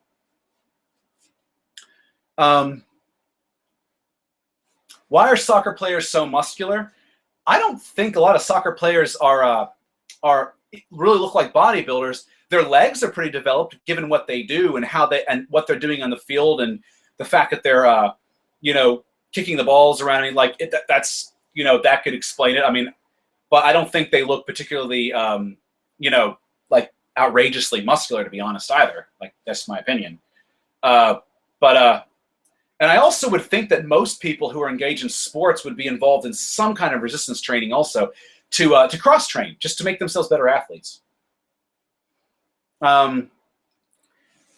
Why are soccer players so muscular? I don't think a lot of soccer players are really look like bodybuilders. Their legs are pretty developed, given what they do and what they're doing on the field, and the fact that they're kicking the balls around. I mean, like that's that could explain it. I mean, but I don't think they look particularly like outrageously muscular, to be honest, either. Like, that's my opinion. And I also would think that most people who are engaged in sports would be involved in some kind of resistance training also to cross-train, just to make themselves better athletes.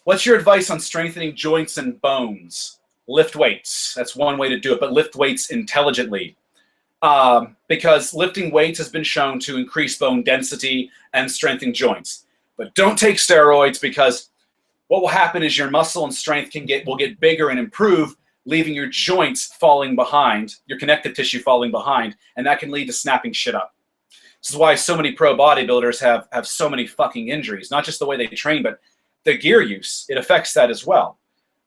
What's your advice on strengthening joints and bones? Lift weights. That's one way to do it, but lift weights intelligently. Because lifting weights has been shown to increase bone density and strengthen joints. But don't take steroids, because what will happen is your muscle and strength will get bigger and improve, leaving your joints falling behind, your connective tissue falling behind, and that can lead to snapping shit up. This is why so many pro bodybuilders have so many fucking injuries. Not just the way they train, but their gear use. It affects that as well.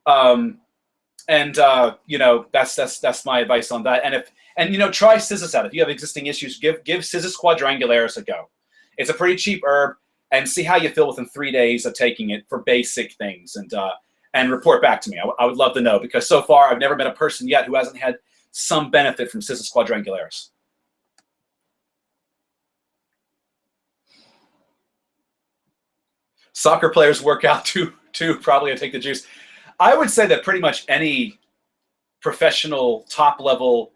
That's my advice on that. And try Scissors out. If you have existing issues, give Scissors quadrangularis a go. It's a pretty cheap herb, and see how you feel within 3 days of taking it for basic things, and report back to me. I would love to know, because so far I've never met a person yet who hasn't had some benefit from Scissors quadrangularis. Soccer players work out too, probably. I take the juice. I would say that pretty much any professional top-level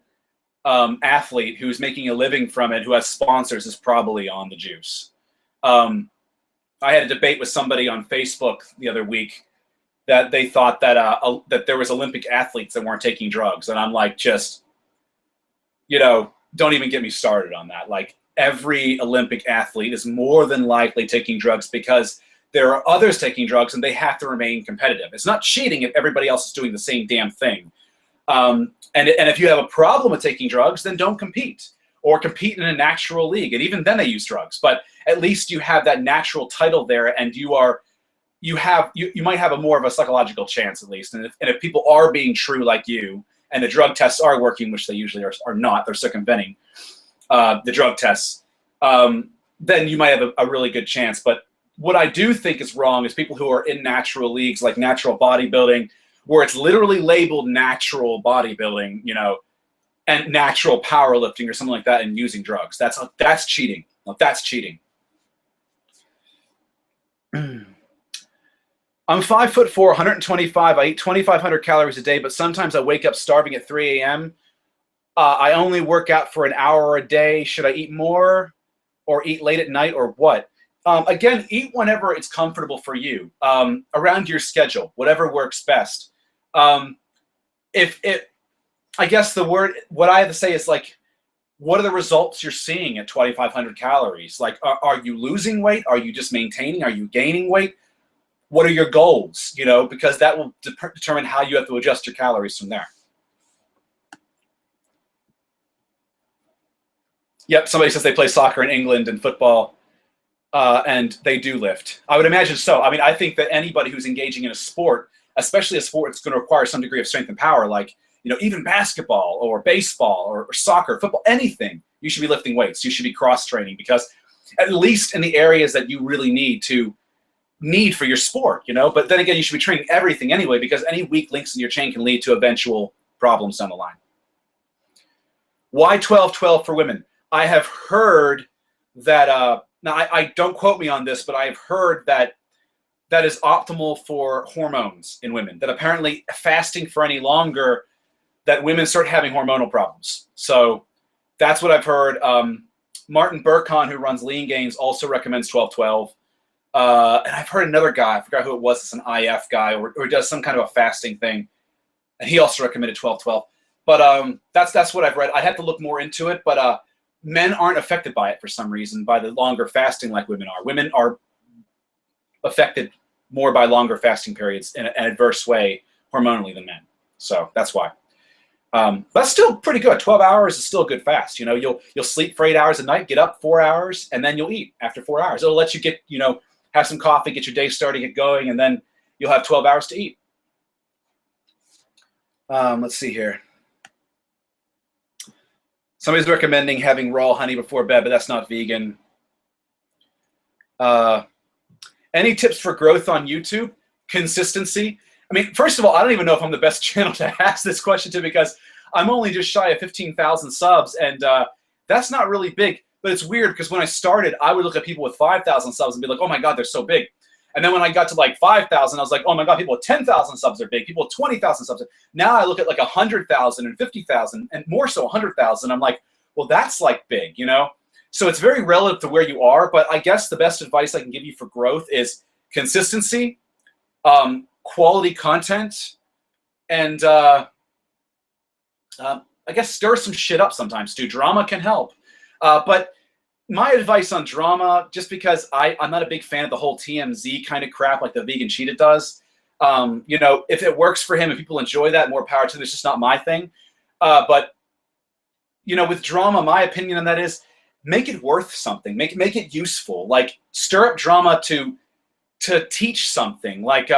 athlete who's making a living from it, who has sponsors, is probably on the juice. I had a debate with somebody on Facebook the other week that they thought that there was Olympic athletes that weren't taking drugs, and I'm like, just don't even get me started on that. Like, every Olympic athlete is more than likely taking drugs because there are others taking drugs and they have to remain competitive. It's not cheating if everybody else is doing the same damn thing. And if you have a problem with taking drugs, then don't compete, or compete in a natural league. And even then they use drugs, but at least you have that natural title there, and you might have a more of a psychological chance, at least. And if people are being true like you, and the drug tests are working, which they usually are not, they're circumventing the drug tests, then you might have a really good chance. But what I do think is wrong is people who are in natural leagues, like natural bodybuilding, where it's literally labeled natural bodybuilding, you know, and natural powerlifting or something like that, and using drugs. That's cheating. That's cheating. I'm 5'4", 125. I eat 2,500 calories a day, but sometimes I wake up starving at 3 a.m. I only work out for an hour a day. Should I eat more or eat late at night, or what? Again, eat whenever it's comfortable for you, around your schedule, whatever works best. I guess what I have to say is, like, what are the results you're seeing at 2,500 calories? Like, are you losing weight? Are you just maintaining? Are you gaining weight? What are your goals? You know, because that will determine how you have to adjust your calories from there. Yep, somebody says they play soccer in England and football. And they do lift. I would imagine so. I mean, I think that anybody who's engaging in a sport, especially a sport that's going to require some degree of strength and power, like, you know, even basketball or baseball or soccer, football, anything, you should be lifting weights. You should be cross-training, because at least in the areas that you really need for your sport, you know. But then again, you should be training everything anyway, because any weak links in your chain can lead to eventual problems down the line. Why 12-12 for women? I have heard that... Now, I don't quote me on this, but I've heard that is optimal for hormones in women, that apparently fasting for any longer, that women start having hormonal problems. So that's what I've heard. Martin Burkhan, who runs Lean Gains, also recommends 12-12. And I've heard another guy, I forgot who it was, it's an IF guy, or does some kind of a fasting thing, and he also recommended 12-12. But that's what I've read. I'd have to look more into it, but men aren't affected by it for some reason, by the longer fasting like women are. Women are affected more by longer fasting periods in an adverse way hormonally than men. So that's why. That's still pretty good. 12 hours is still a good fast. You know, you'll sleep for 8 hours a night, get up 4 hours, and then you'll eat after 4 hours. It'll let you get, you know, have some coffee, get your day started, get going, and then you'll have 12 hours to eat. Let's see here. Somebody's recommending having raw honey before bed, but that's not vegan. Any tips for growth on YouTube? Consistency. I mean, first of all, I don't even know if I'm the best channel to ask this question to, because I'm only just shy of 15,000 subs, and that's not really big. But it's weird, because when I started, I would look at people with 5,000 subs and be like, oh my God, they're so big. And then when I got to like 5,000, I was like, oh my God, people with 10,000 subs are big. People with 20,000 subs. Now I look at like 100,000 and 50,000, and more so 100,000. I'm like, well, that's like big, you know? So it's very relative to where you are. But I guess the best advice I can give you for growth is consistency, quality content, and I guess stir some shit up sometimes too. Drama can help. But my advice on drama, just because I'm not a big fan of the whole TMZ kind of crap like the Vegan Cheetah does. You know, if it works for him, if people enjoy that, more power to them. It's just not my thing. But, you know, with drama, my opinion on that is make it worth something. Make it useful. Like, stir up drama to teach something. Like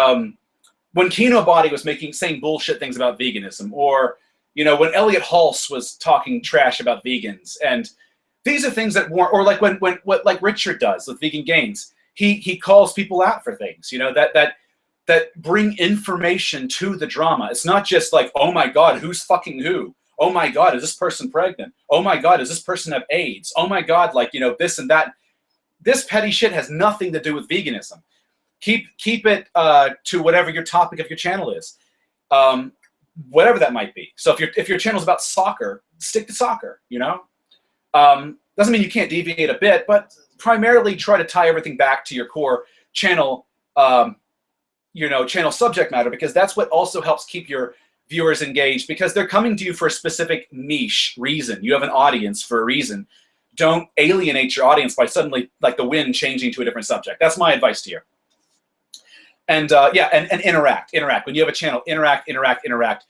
when Kino Body was saying bullshit things about veganism, or, you know, when Elliot Hulse was talking trash about vegans. And these are things that weren't, or like what like Richard does with Vegan Gains. He calls people out for things, you know, that bring information to the drama. It's not just like, oh my God, who's fucking who? Oh my God, is this person pregnant? Oh my God, does this person have AIDS? Oh my God, like, you know, this and that. This petty shit has nothing to do with veganism. Keep it to whatever your topic of your channel is, whatever that might be. So if your channel's about soccer, stick to soccer, you know? Doesn't mean you can't deviate a bit, but primarily try to tie everything back to your core channel, you know, channel subject matter, because that's what also helps keep your viewers engaged because they're coming to you for a specific niche reason. You have an audience for a reason. Don't alienate your audience by suddenly, like the wind, changing to a different subject. That's my advice to you. And yeah, and interact. When you have a channel, interact.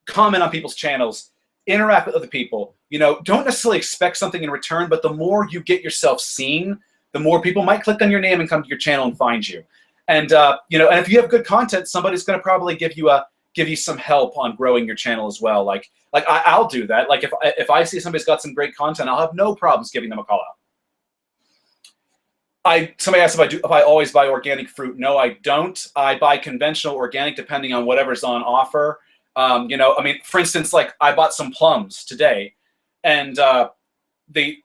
Comment on people's channels. Interact with other people. You know, don't necessarily expect something in return, but the more you get yourself seen, the more people might click on your name and come to your channel and find you. And you know, and if you have good content, somebody's going to probably give you some help on growing your channel as well. Like I'll do that. Like if I see somebody's got some great content, I'll have no problems giving them a call out. Somebody asked if I always buy organic fruit. No, I don't. I buy conventional organic depending on whatever's on offer. You know, I mean, for instance, like I bought some plums today, and the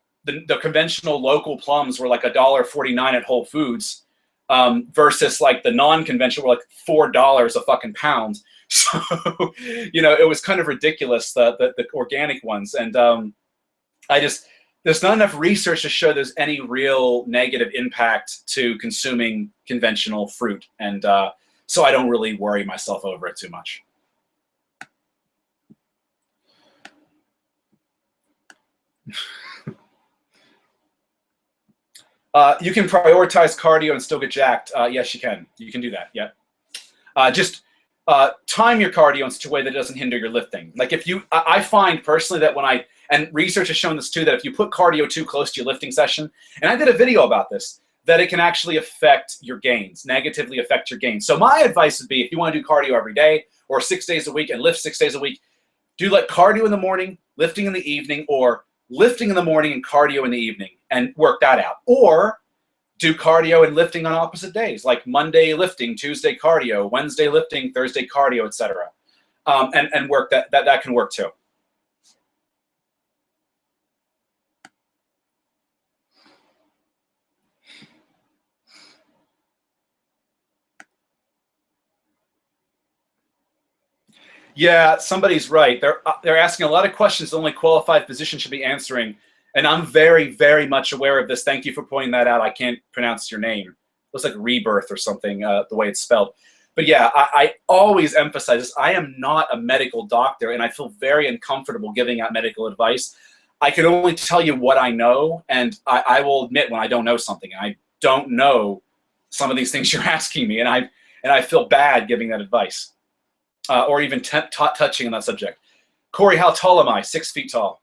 conventional local plums were like $1.49 at Whole Foods, versus like the non-conventional were like $4 a fucking pound. So, you know, it was kind of ridiculous, the organic ones. And there's not enough research to show there's any real negative impact to consuming conventional fruit. And so I don't really worry myself over it too much. You can prioritize cardio and still get jacked. Yes, you can. You can do that. Yeah. Just time your cardio in such a way that it doesn't hinder your lifting. Like if you, I find personally that and research has shown this too, that if you put cardio too close to your lifting session, and I did a video about this, that it can actually affect your gains, negatively affect your gains. So my advice would be, if you want to do cardio every day or 6 days a week and lift 6 days a week, do like cardio in the morning, lifting in the evening, or lifting in the morning and cardio in the evening, and work that out. Or do cardio and lifting on opposite days, like Monday lifting, Tuesday cardio, Wednesday lifting, Thursday cardio, etc. And work that can work too. Yeah, somebody's right. They're asking a lot of questions only qualified physicians should be answering. And I'm very, very much aware of this. Thank you for pointing that out. I can't pronounce your name. It looks like Rebirth or something, the way it's spelled. But yeah, I always emphasize this. I am not a medical doctor, and I feel very uncomfortable giving out medical advice. I can only tell you what I know, and I will admit when I don't know something. And I don't know some of these things you're asking me, and I feel bad giving that advice. Or even touching on that subject. Cory, how tall am I? 6 feet tall.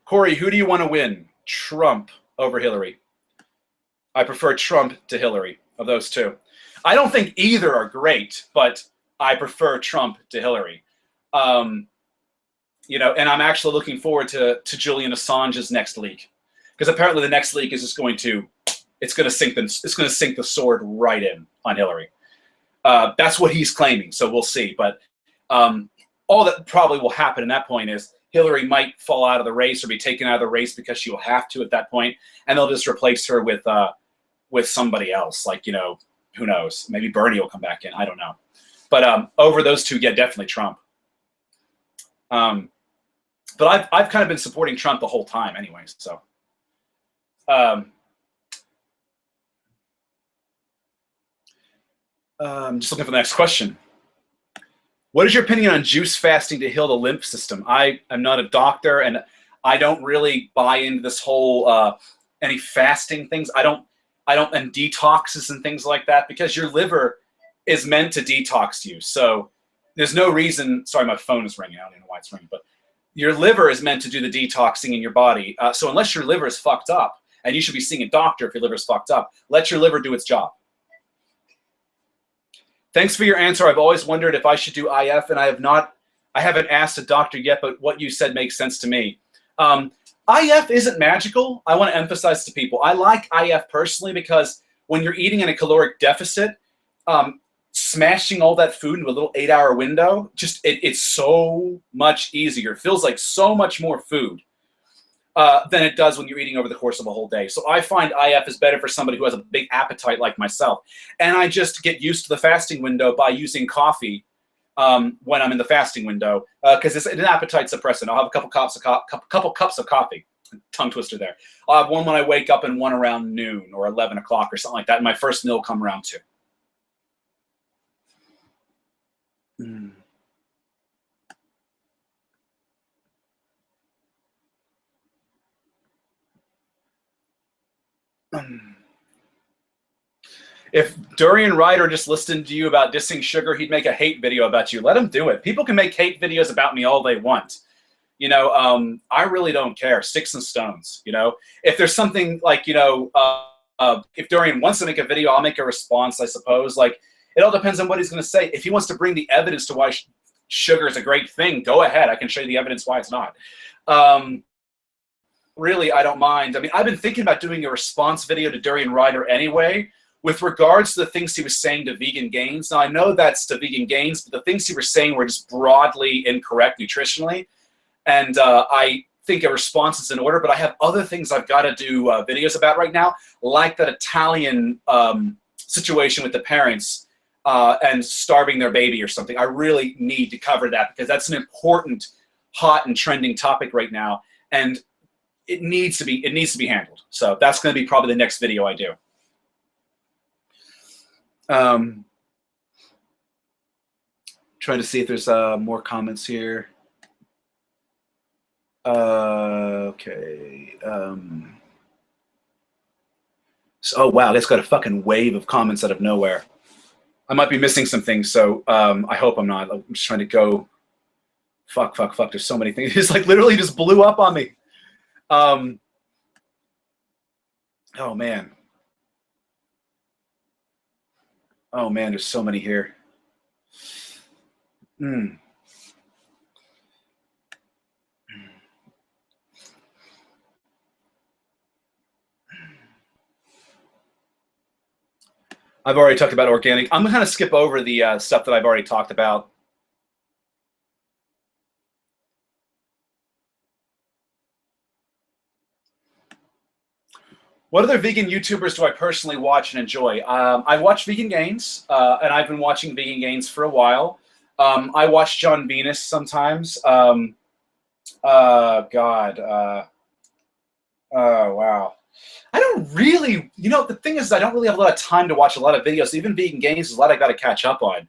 Cory, who do you want to win? Trump over Hillary. I prefer Trump to Hillary, of those two. I don't think either are great, but I prefer Trump to Hillary. You know, and I'm actually looking forward to Julian Assange's next leak, because apparently the next leak is just going to sink the sword right in on Hillary. That's what he's claiming, so we'll see. But all that probably will happen at that point is Hillary might fall out of the race or be taken out of the race because she will have to at that point, and they'll just replace her with somebody else. Like, you know, who knows? Maybe Bernie will come back in. I don't know. But over those two, yeah, definitely Trump. But I've kind of been supporting Trump the whole time, anyways. So. I'm just looking for the next question. What is your opinion on juice fasting to heal the lymph system? I am not a doctor, and I don't really buy into this whole any fasting things. I don't, and detoxes and things like that, because your liver is meant to detox you. So there's no reason. Sorry, my phone is ringing. I don't know why it's ringing, but your liver is meant to do the detoxing in your body. So unless your liver is fucked up, and you should be seeing a doctor if your liver is fucked up, let your liver do its job. Thanks for your answer. I've always wondered if I should do IF, and I haven't asked a doctor yet, but what you said makes sense to me. IF isn't magical. I want to emphasize to people, I like IF personally because when you're eating in a caloric deficit, smashing all that food into a little 8-hour window, it's so much easier. It feels like so much more food than it does when you're eating over the course of a whole day. So I find IF is better for somebody who has a big appetite like myself. And I just get used to the fasting window by using coffee when I'm in the fasting window, because it's an appetite suppressant. I'll have a couple cups of coffee. Tongue twister there. I'll have one when I wake up and one around noon or 11 o'clock or something like that. And my first meal will come around 2. If Durian Ryder just listened to you about dissing sugar, he'd make a hate video about you. Let him do it. People can make hate videos about me all they want. You know, I really don't care. Sticks and stones, you know. If there's something like, you know, if Durian wants to make a video, I'll make a response, I suppose. Like, it all depends on what he's going to say. If he wants to bring the evidence to why sugar is a great thing, go ahead. I can show you the evidence why it's not. Really, I don't mind. I mean, I've been thinking about doing a response video to Durian Ryder anyway, with regards to the things he was saying to vegan gains. Now, I know that's to vegan gains, but the things he was saying were just broadly incorrect nutritionally. And I think a response is in order, but I have other things I've got to do videos about right now, like that Italian situation with the parents and starving their baby or something. I really need to cover that because that's an important, hot and trending topic right now, and it needs to be handled. So that's going to be probably the next video I do. Trying to see if there's more comments here. Okay. So, oh wow, it's got a fucking wave of comments out of nowhere. I might be missing some things, so I hope I'm not. I'm just trying to go. Fuck. There's so many things. It's like literally just blew up on me. Oh man. Oh man, there's so many here. I've already talked about organic. I'm going to skip over the stuff that I've already talked about. What other vegan YouTubers do I personally watch and enjoy? I watch Vegan Gains, and I've been watching Vegan Gains for a while. I watch John Venus sometimes. Oh, wow. I don't really, you know, the thing is I don't really have a lot of time to watch a lot of videos. Even Vegan Gains is a lot I got to catch up on.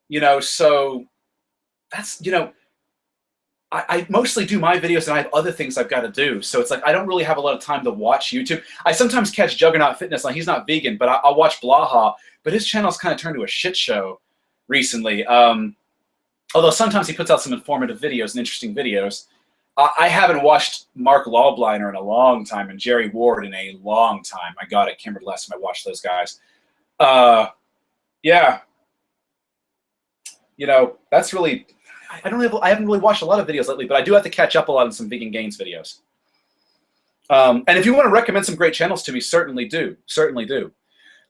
You know, so that's, you know, I mostly do my videos and I have other things I've got to do. So it's like I don't really have a lot of time to watch YouTube. I sometimes catch Juggernaut Fitness. Like, he's not vegan, but I'll watch Blaha. But his channel's kind of turned to a shit show recently. Although sometimes he puts out some informative videos and interesting videos. I haven't watched Mark Lawbliner in a long time and Jerry Ward in a long time. My God, I can't remember the last time I watched those guys. Yeah. You know, that's really, I haven't really watched a lot of videos lately, but I do have to catch up a lot on some Vegan Gains videos. And if you want to recommend some great channels to me, certainly do. Certainly do.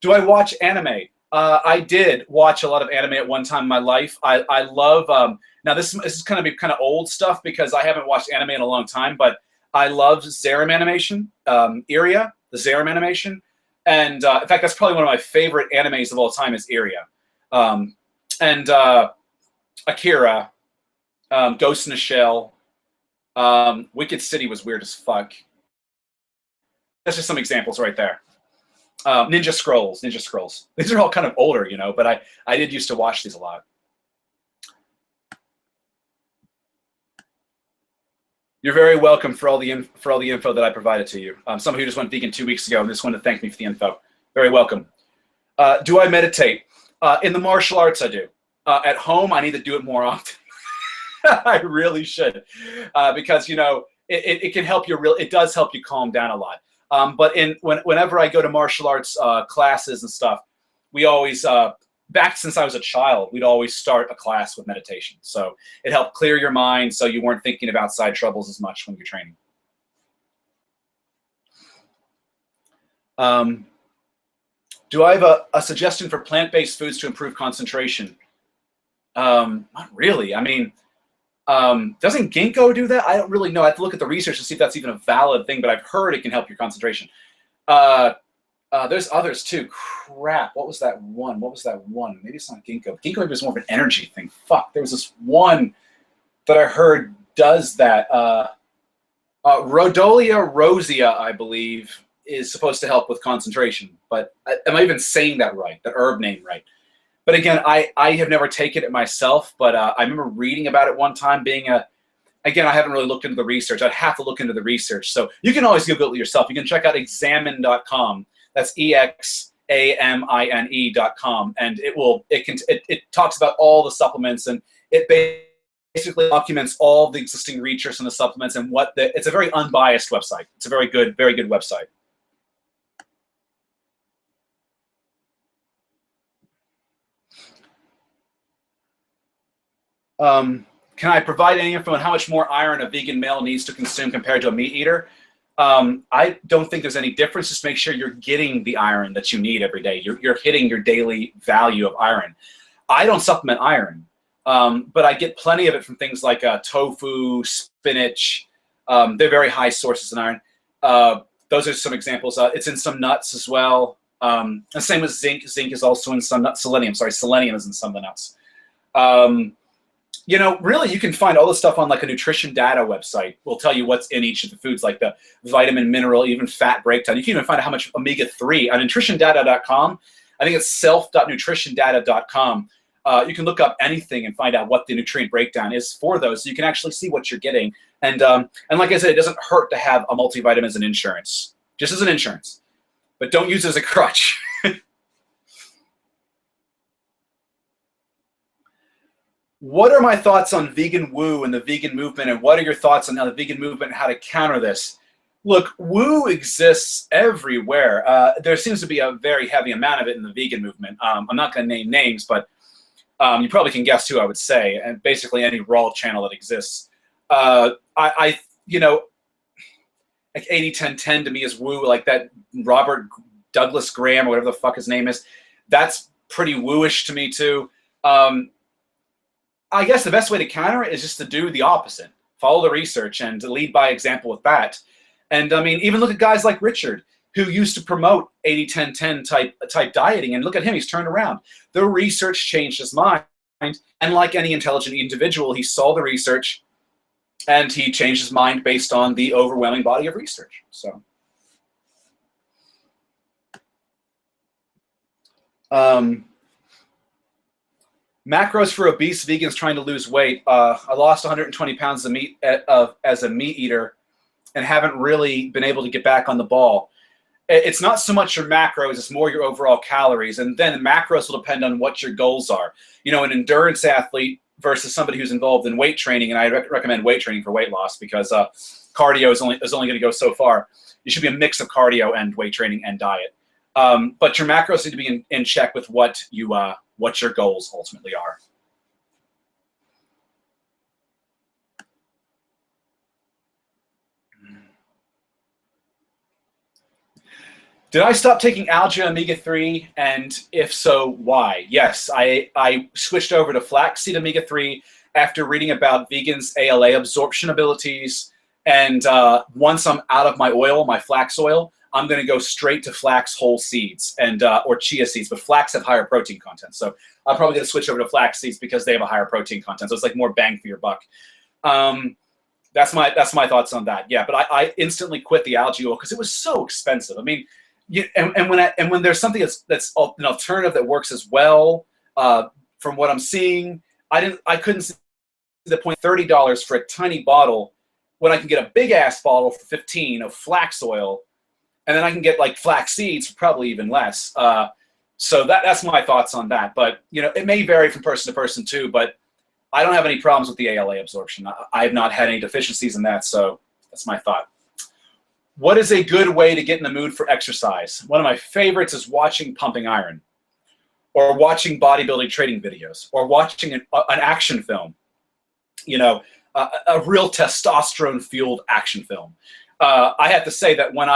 Do I watch anime? I did watch a lot of anime at one time in my life. I love, now this is kind of old stuff because I haven't watched anime in a long time, but I love Zerum animation, Iria, the Zerum animation. And in fact, that's probably one of my favorite animes of all time is Iria. And Akira, Ghost in a Shell, Wicked City was weird as fuck. That's just some examples right there. Ninja Scrolls. These are all kind of older, you know, but I did used to watch these a lot. You're very welcome for all the info that I provided to you. Somebody who just went vegan 2 weeks ago and just wanted to thank me for the info. Very welcome. Do I meditate? In the martial arts, I do. At home, I need to do it more often. I really should, because you know it can help you. It does help you calm down a lot. But whenever I go to martial arts classes and stuff, we always back since I was a child, we'd always start a class with meditation. So it helped clear your mind, so you weren't thinking of outside troubles as much when you're training. Do I have a suggestion for plant-based foods to improve concentration? Not really. I mean, doesn't ginkgo do that? I don't really know. I have to look at the research to see if that's even a valid thing, but I've heard it can help your concentration. There's others too. Crap. What was that one? Maybe it's not ginkgo. Ginkgo maybe was more of an energy thing. Fuck. There was this one that I heard does that. Rhodolia rosea, I believe, is supposed to help with concentration. But am I even saying that right? The herb name right? But again, I have never taken it myself, but I remember reading about it one time being Again, I haven't really looked into the research. I'd have to look into the research. So you can always Google it yourself. You can check out examine.com. That's EXAMINE.com. And it talks about all the supplements, and it basically documents all the existing research on the supplements and it's a very unbiased website. It's a very good website. Can I provide any info on how much more iron a vegan male needs to consume compared to a meat eater? I don't think there's any difference. Just make sure you're getting the iron that you need every day. You're hitting your daily value of iron. I don't supplement iron, but I get plenty of it from things like tofu, spinach. They're very high sources in iron. Those are some examples. It's in some nuts as well. And same with zinc. Zinc is also in some nuts. Selenium is in some of the nuts. You know, really, you can find all this stuff on like a nutrition data website. We'll tell you what's in each of the foods, like the vitamin, mineral, even fat breakdown. You can even find out how much omega-3 on nutritiondata.com. I think it's self.nutritiondata.com. You can look up anything and find out what the nutrient breakdown is for those, so you can actually see what you're getting. And like I said, it doesn't hurt to have a multivitamin as an insurance, just as an insurance. But don't use it as a crutch. What are my thoughts on vegan woo and the vegan movement, and what are your thoughts on how the vegan movement and how to counter this? Look, woo exists everywhere. There seems to be a very heavy amount of it in the vegan movement. I'm not going to name names, but you probably can guess who I would say, and basically any raw channel that exists. You know, like 80-10-10 to me is woo, like that Robert Douglas Graham or whatever the fuck his name is. That's pretty wooish to me too. I guess the best way to counter it is just to do the opposite. Follow the research and to lead by example with that. And I mean, even look at guys like Richard, who used to promote 80-10-10 type dieting, and look at him, he's turned around. The research changed his mind, and like any intelligent individual, he saw the research and he changed his mind based on the overwhelming body of research. So macros for obese vegans trying to lose weight. I lost 120 pounds of meat as a meat eater and haven't really been able to get back on the ball. It's not so much your macros, it's more your overall calories. And then macros will depend on what your goals are. You know, an endurance athlete versus somebody who's involved in weight training, and I recommend weight training for weight loss because cardio is only going to go so far. It should be a mix of cardio and weight training and diet. But your macros need to be in check with what your goals ultimately are. Did I stop taking algae omega-3? And if so, why? Yes, I switched over to flaxseed omega-3 after reading about vegans' ALA absorption abilities. And once I'm out of my oil, my flax oil, I'm going to go straight to flax whole seeds and or chia seeds, but flax have higher protein content. So I'm probably going to switch over to flax seeds because they have a higher protein content. So it's like more bang for your buck. That's my thoughts on that. Yeah, but I instantly quit the algae oil because it was so expensive. I mean, when there's something that's an alternative that works as well, from what I'm seeing, I couldn't see the point. $30 for a tiny bottle when I can get a big ass bottle for $15 of flax oil. And then I can get like flax seeds for probably even less. So that's my thoughts on that. But you know, it may vary from person to person too. But I don't have any problems with the ALA absorption. I have not had any deficiencies in that. So that's my thought. What is a good way to get in the mood for exercise? One of my favorites is watching Pumping Iron, or watching bodybuilding training videos, or watching an action film. You know, a real testosterone-fueled action film. I have to say that when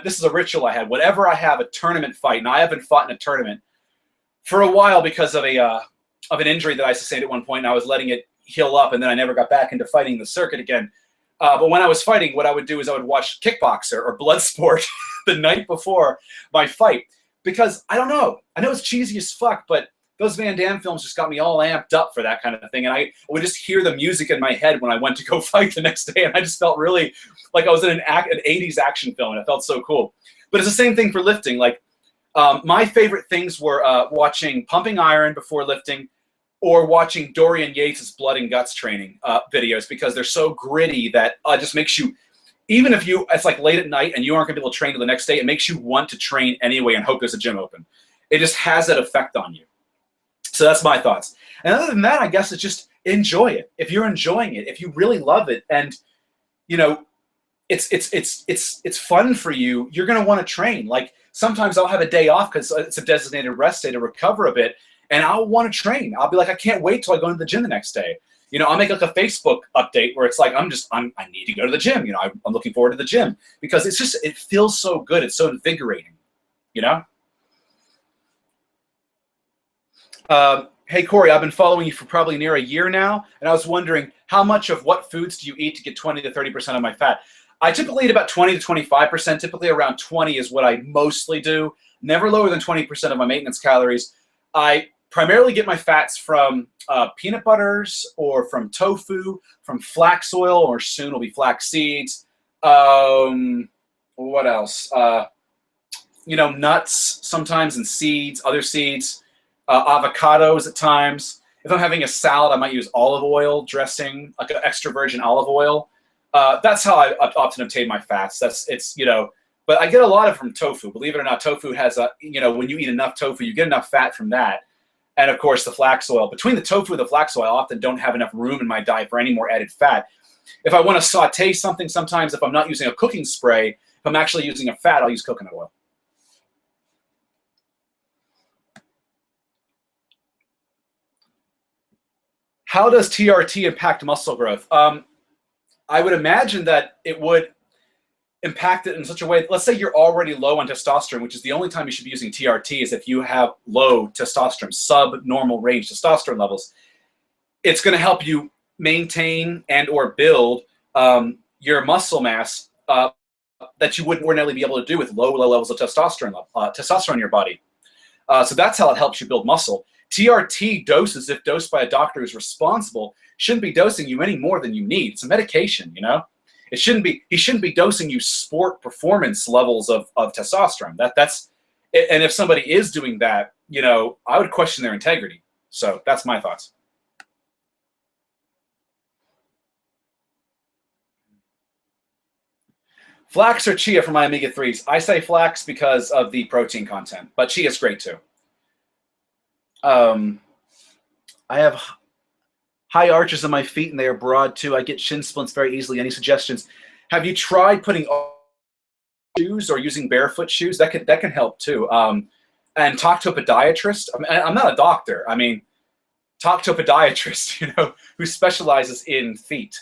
this is a ritual I had, whenever I have a tournament fight, and I haven't fought in a tournament for a while because of an injury that I sustained at one point, and I was letting it heal up, and then I never got back into fighting the circuit again. But when I was fighting, what I would do is I would watch Kickboxer or Bloodsport the night before my fight, because I don't know. I know it's cheesy as fuck, but those Van Damme films just got me all amped up for that kind of thing. And I would just hear the music in my head when I went to go fight the next day. And I just felt really like I was in an 80s action film, and it felt so cool. But it's the same thing for lifting. Like my favorite things were watching Pumping Iron before lifting, or watching Dorian Yates's Blood and Guts training videos, because they're so gritty that just makes you, even if it's like late at night and you aren't gonna be able to train till the next day, it makes you want to train anyway and hope there's a gym open. It just has that effect on you. So that's my thoughts. And other than that, I guess it's just enjoy it. If you're enjoying it, if you really love it, and you know, it's fun for you, you're gonna want to train. Like sometimes I'll have a day off because it's a designated rest day to recover a bit, and I'll want to train. I'll be like, I can't wait till I go to the gym the next day. You know, I'll make like a Facebook update where it's like, I need to go to the gym. You know, I'm looking forward to the gym, because it feels so good. It's so invigorating, you know? Hey, Cory, I've been following you for probably near a year now, and I was wondering, how much of what foods do you eat to get 20 to 30% of my fat? I typically eat about 20 to 25%. Typically around 20 is what I mostly do. Never lower than 20% of my maintenance calories. I primarily get my fats from peanut butters, or from tofu, from flax oil, or soon will be flax seeds. What else? You know, nuts sometimes, and seeds, other seeds. Avocados at times. If I'm having a salad, I might use olive oil dressing, like an extra virgin olive oil. That's how I often obtain my fats. You know, but I get a lot of from tofu. Believe it or not, tofu has you know, when you eat enough tofu, you get enough fat from that. And of course, the flax oil. Between the tofu and the flax oil, I often don't have enough room in my diet for any more added fat. If I want to saute something, sometimes if I'm not using a cooking spray, if I'm actually using a fat, I'll use coconut oil. How does TRT impact muscle growth? I would imagine that it would impact it in such a way. Let's say you're already low on testosterone, which is the only time you should be using TRT is if you have low testosterone, subnormal range testosterone levels. It's going to help you maintain and or build your muscle mass that you wouldn't ordinarily be able to do with low levels of testosterone in your body. So that's how it helps you build muscle. TRT doses, if dosed by a doctor who's responsible, shouldn't be dosing you any more than you need. It's a medication, you know. He shouldn't be dosing you sport performance levels of testosterone. And if somebody is doing that, you know, I would question their integrity. So that's my thoughts. Flax or chia for my omega-3s? I say flax because of the protein content, but chia is great too. I have high arches on my feet and they are broad too. I get shin splints very easily. Any suggestions? Have you tried putting shoes or using barefoot shoes? That can help too. And talk to a podiatrist. I mean, I'm not a doctor. I mean, talk to a podiatrist, you know, who specializes in feet.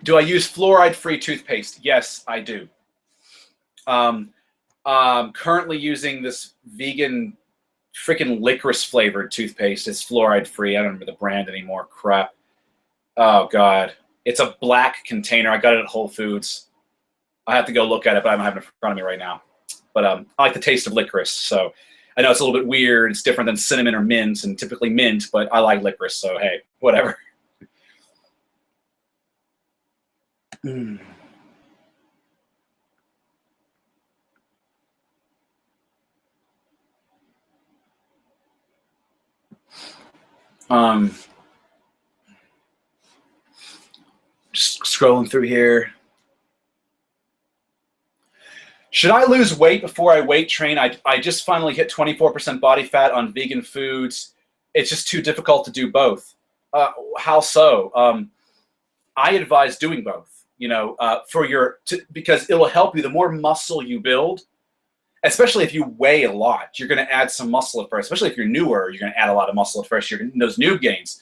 Do I use fluoride-free toothpaste? Yes, I do. I'm currently using this vegan freaking licorice flavored toothpaste. It's fluoride-free. I don't remember the brand anymore. Crap. Oh, God. It's a black container. I got it at Whole Foods. I have to go look at it, but I don't have it in front of me right now. But I like the taste of licorice, so I know it's a little bit weird. It's different than cinnamon or mint, and typically mint, but I like licorice, so hey, whatever. Mm. Just scrolling through here. Should I lose weight before I weight train? I just finally hit 24% body fat on vegan foods. It's just too difficult to do both. How so? I advise doing both. You know, because it will help you. The more muscle you build, especially if you weigh a lot, you're going to add some muscle at first. Especially if you're newer, you're going to add a lot of muscle at first. You're in those noob gains.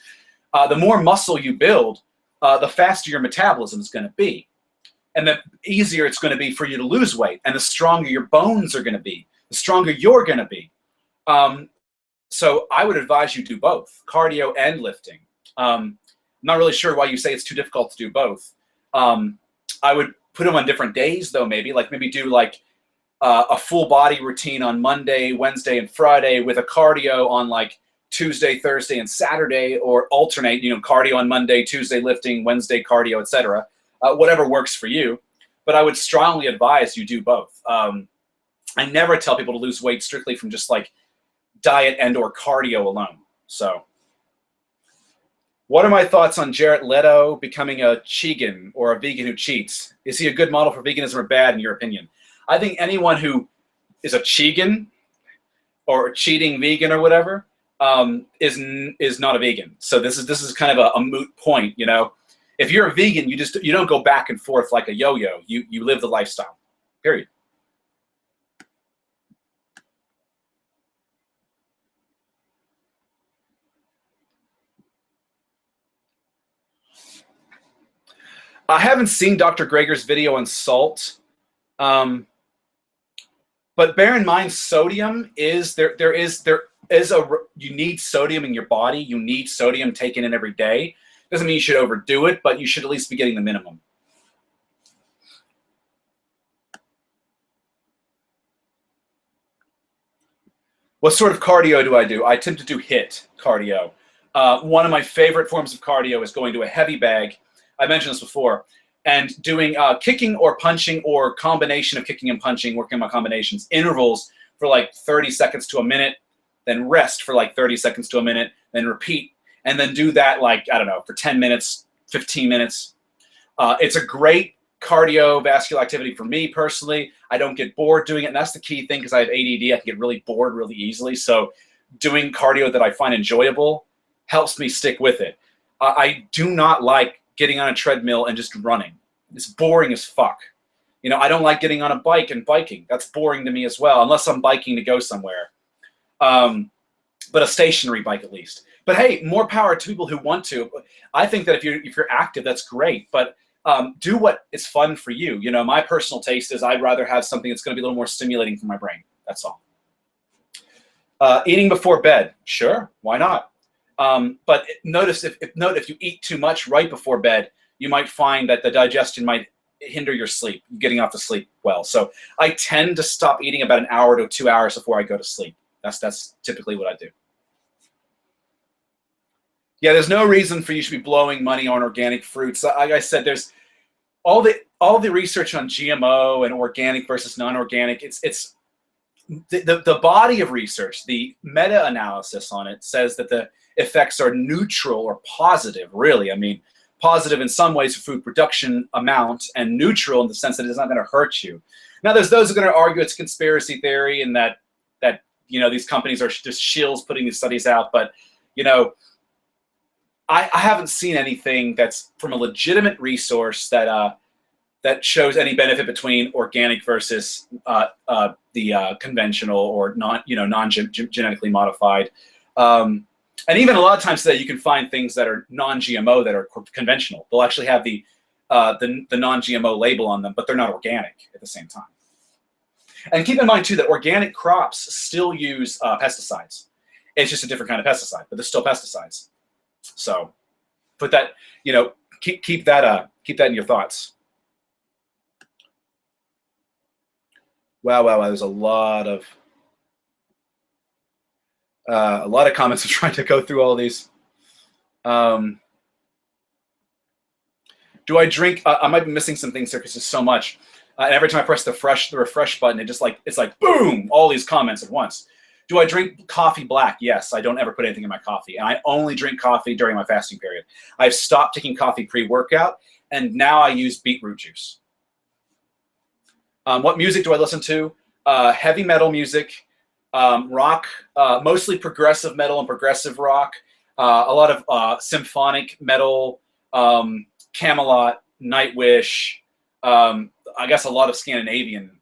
The more muscle you build, the faster your metabolism is going to be. And the easier it's going to be for you to lose weight. And the stronger your bones are going to be, the stronger you're going to be. So I would advise you do both, cardio and lifting. I'm not really sure why you say it's too difficult to do both. I would put them on different days, though, maybe do like a full body routine on Monday, Wednesday, and Friday with a cardio on like Tuesday, Thursday, and Saturday, or alternate, you know, cardio on Monday, Tuesday lifting, Wednesday cardio, etc. Whatever works for you. but I would strongly advise you do both. I never tell people to lose weight strictly from just like diet and or cardio alone. So what are my thoughts on Jared Leto becoming a chegan or a vegan who cheats? Is he a good model for veganism or bad in your opinion? I think anyone who is a chegan or a cheating vegan or whatever is not a vegan. So this is kind of a moot point, you know. If you're a vegan, you don't go back and forth like a yo-yo. You live the lifestyle. Period. I haven't seen Dr. Greger's video on salt, but bear in mind, sodium is you need sodium in your body. You need sodium taken in every day. Doesn't mean you should overdo it, but you should at least be getting the minimum. What sort of cardio do I do? I tend to do HIIT cardio. One of my favorite forms of cardio is going to a heavy bag. I mentioned this before, and doing kicking or punching or combination of kicking and punching, working on combinations, intervals for like 30 seconds to a minute, then rest for like 30 seconds to a minute, then repeat, and then do that like, I don't know, for 10 minutes, 15 minutes. It's a great cardiovascular activity for me personally. I don't get bored doing it, and that's the key thing because I have ADD. I can get really bored really easily, so doing cardio that I find enjoyable helps me stick with it. I do not like getting on a treadmill and just running. It's boring as fuck. You know, I don't like getting on a bike and biking. That's boring to me as well, unless I'm biking to go somewhere. But a stationary bike at least. But hey, more power to people who want to. I think that if you're active, that's great. But do what is fun for you. You know, my personal taste is I'd rather have something that's going to be a little more stimulating for my brain. That's all. Eating before bed, sure, why not? But notice if you eat too much right before bed, you might find that the digestion might hinder your sleep, getting off to sleep well. So I tend to stop eating about an hour to 2 hours before I go to sleep. That's typically what I do. Yeah, there's no reason for you to be blowing money on organic fruits. Like I said, there's all the research on GMO and organic versus non-organic. It's the body of research, the meta-analysis on it says that the effects are neutral or positive, really. I mean, positive in some ways for food production amount and neutral in the sense that it's not going to hurt you. Now, there's those who are going to argue it's conspiracy theory and that you know, these companies are just shills putting these studies out. But, you know, I haven't seen anything that's from a legitimate resource that that shows any benefit between organic versus the conventional or non-genetically modified. And even a lot of times today, you can find things that are non-GMO that are conventional. They'll actually have the non-GMO label on them, but they're not organic at the same time. And keep in mind too that organic crops still use pesticides. It's just a different kind of pesticide, but they're still pesticides. So put that, you know, keep that in your thoughts. Wow, there's a lot of comments. I'm trying to go through all these. Do I drink? I might be missing some things here because there's so much. And every time I press the refresh button, it's like boom, all these comments at once. Do I drink coffee black? Yes, I don't ever put anything in my coffee, and I only drink coffee during my fasting period. I've stopped taking coffee pre-workout, and now I use beetroot juice. What music do I listen to? Heavy metal music, rock, mostly progressive metal and progressive rock, a lot of symphonic metal, Camelot, Nightwish, I guess a lot of Scandinavian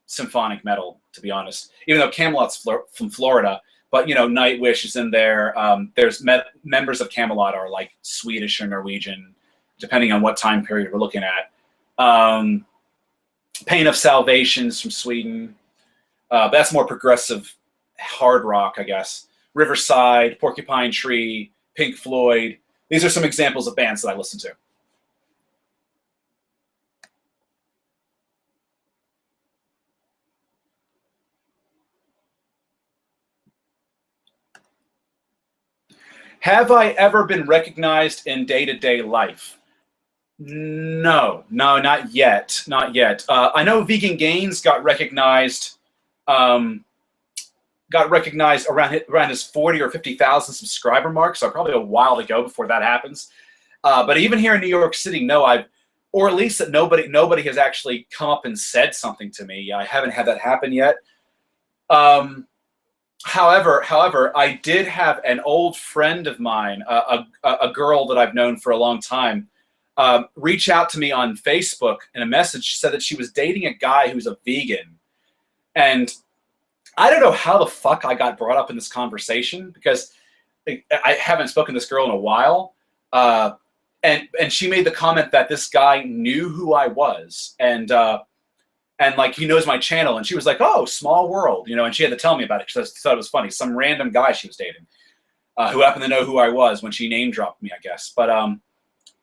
symphonic metal, to be honest, even though Camelot's from Florida, but you know, Nightwish is in there. There's members of Camelot are like Swedish or Norwegian, depending on what time period we're looking at. Pain of Salvation's from Sweden. That's more progressive hard rock, I guess. Riverside, Porcupine Tree, Pink Floyd. These are some examples of bands that I listen to. Have I ever been recognized in day-to-day life? No, no, not yet, not yet. I know Vegan Gains um, got recognized around his 40 or 50,000 subscriber mark. So probably a while to go before that happens. But even here in New York City, no, or at least that nobody has actually come up and said something to me. I haven't had that happen yet. However, I did have an old friend of mine, a girl that I've known for a long time, reach out to me on Facebook in a message, said that she was dating a guy who's a vegan. And I don't know how the fuck I got brought up in this conversation, because I haven't spoken to this girl in a while. And she made the comment that this guy knew who I was, and like, he knows my channel. And she was like, "Oh, small world," you know. And she had to tell me about it because I thought it was funny. Some random guy she was dating, who happened to know who I was when she name dropped me, I guess. But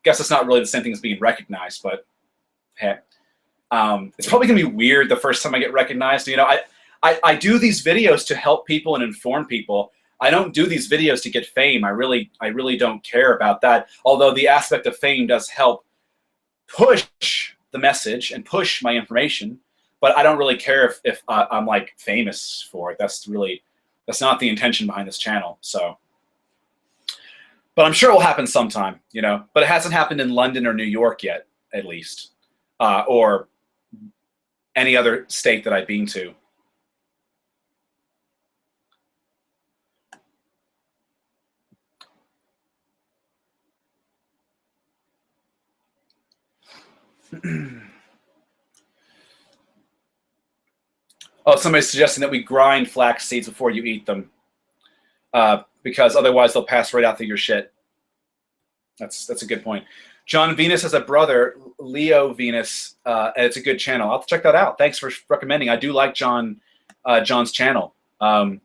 guess it's not really the same thing as being recognized. But hey, it's probably gonna be weird the first time I get recognized. You know, I do these videos to help people and inform people. I don't do these videos to get fame. I really don't care about that. Although the aspect of fame does help push the message and push my information, but I don't really care if I'm like famous for it. That's not the intention behind this channel. So, but I'm sure it will happen sometime, you know. But it hasn't happened in London or New York yet, at least, or any other state that I've been to. Oh, somebody's suggesting that we grind flax seeds before you eat them, because otherwise they'll pass right out through your shit. That's a good point. John Venus has a brother, Leo Venus, and it's a good channel. I'll have to check that out. Thanks for recommending. I do like John's channel, and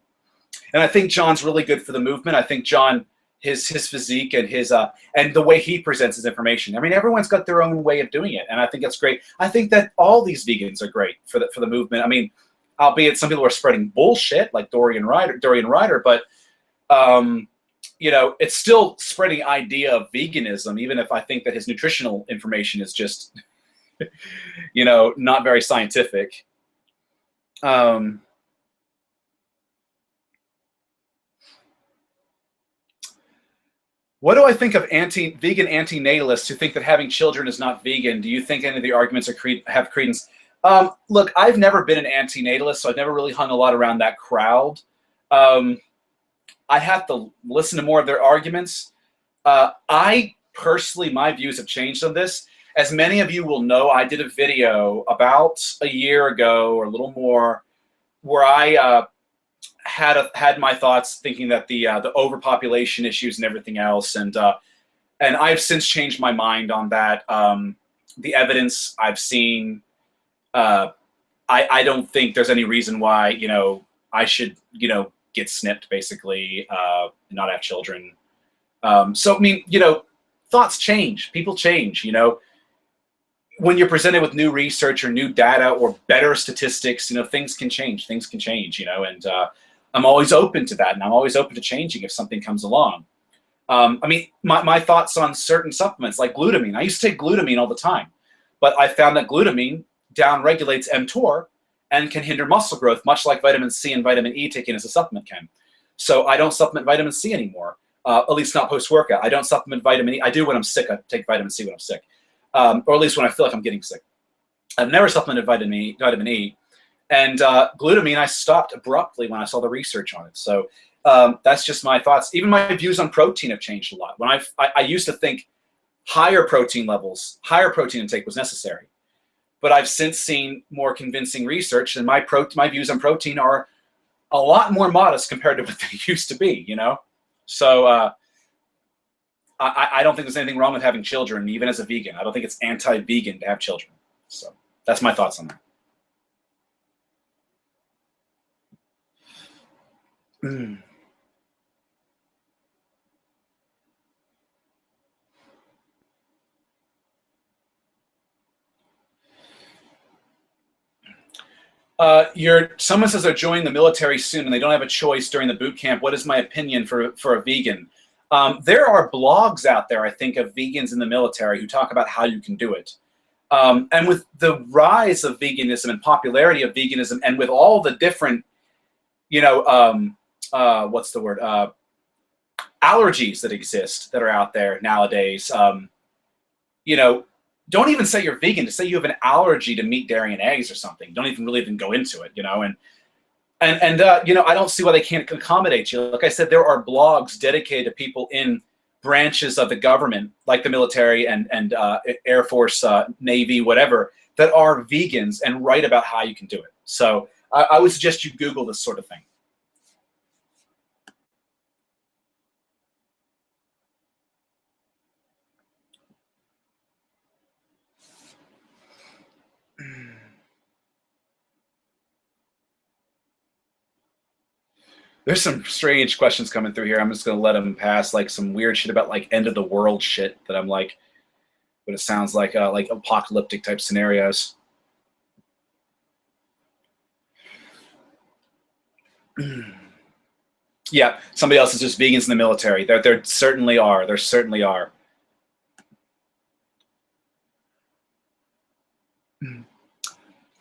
I think John's really good for the movement. I think John, his physique and his and the way he presents his information. I mean, everyone's got their own way of doing it, and I think that's great. I think that all these vegans are great for the movement. I mean, albeit some people are spreading bullshit like Dorian Ryder, but you know, it's still spreading idea of veganism, even if I think that his nutritional information is just, you know, not very scientific. What do I think of vegan anti-natalists who think that having children is not vegan? Do you think any of the arguments have credence? Look, I've never been an anti-natalist, so I've never really hung a lot around that crowd. I'd have to listen to more of their arguments. I personally, my views have changed on this. As many of you will know, I did a video about a year ago or a little more where I had my thoughts, thinking that the overpopulation issues and everything else, and I've since changed my mind on that. The evidence I've seen, I don't think there's any reason why, you know, I should, you know, get snipped, basically, not have children. So, I mean, you know, thoughts change, people change, you know. When you're presented with new research or new data or better statistics, you know, things can change, you know, and I'm always open to that, and I'm always open to changing if something comes along. I mean, my thoughts on certain supplements like glutamine. I used to take glutamine all the time, but I found that glutamine downregulates mTOR and can hinder muscle growth, much like vitamin C and vitamin E taken as a supplement can. So I don't supplement vitamin C anymore, at least not post-workout. I don't supplement vitamin E. I do when I'm sick. I take vitamin C when I'm sick, or at least when I feel like I'm getting sick. I've never supplemented vitamin E. And glutamine, I stopped abruptly when I saw the research on it. So that's just my thoughts. Even my views on protein have changed a lot. When I used to think higher protein levels, higher protein intake was necessary. But I've since seen more convincing research, and my views on protein are a lot more modest compared to what they used to be, you know? So I don't think there's anything wrong with having children, even as a vegan. I don't think it's anti-vegan to have children. So that's my thoughts on that. Someone says they're joining the military soon and they don't have a choice during the boot camp. What is my opinion for a vegan? There are blogs out there, I think, of vegans in the military who talk about how you can do it. And with the rise of veganism and popularity of veganism, and with all the different, what's the word? Allergies that exist that are out there nowadays. Don't even say you're vegan. Just say you have an allergy to meat, dairy, and eggs or something. Don't even go into it. And I don't see why they can't accommodate you. Like I said, there are blogs dedicated to people in branches of the government, like the military and Air Force, Navy, whatever, that are vegans and write about how you can do it. So I would suggest you Google this sort of thing. There's some strange questions coming through here. I'm just gonna let them pass, like some weird shit about like end of the world shit that I'm like, but it sounds like apocalyptic type scenarios. Yeah, somebody else is just vegans in the military. There certainly are. There certainly are.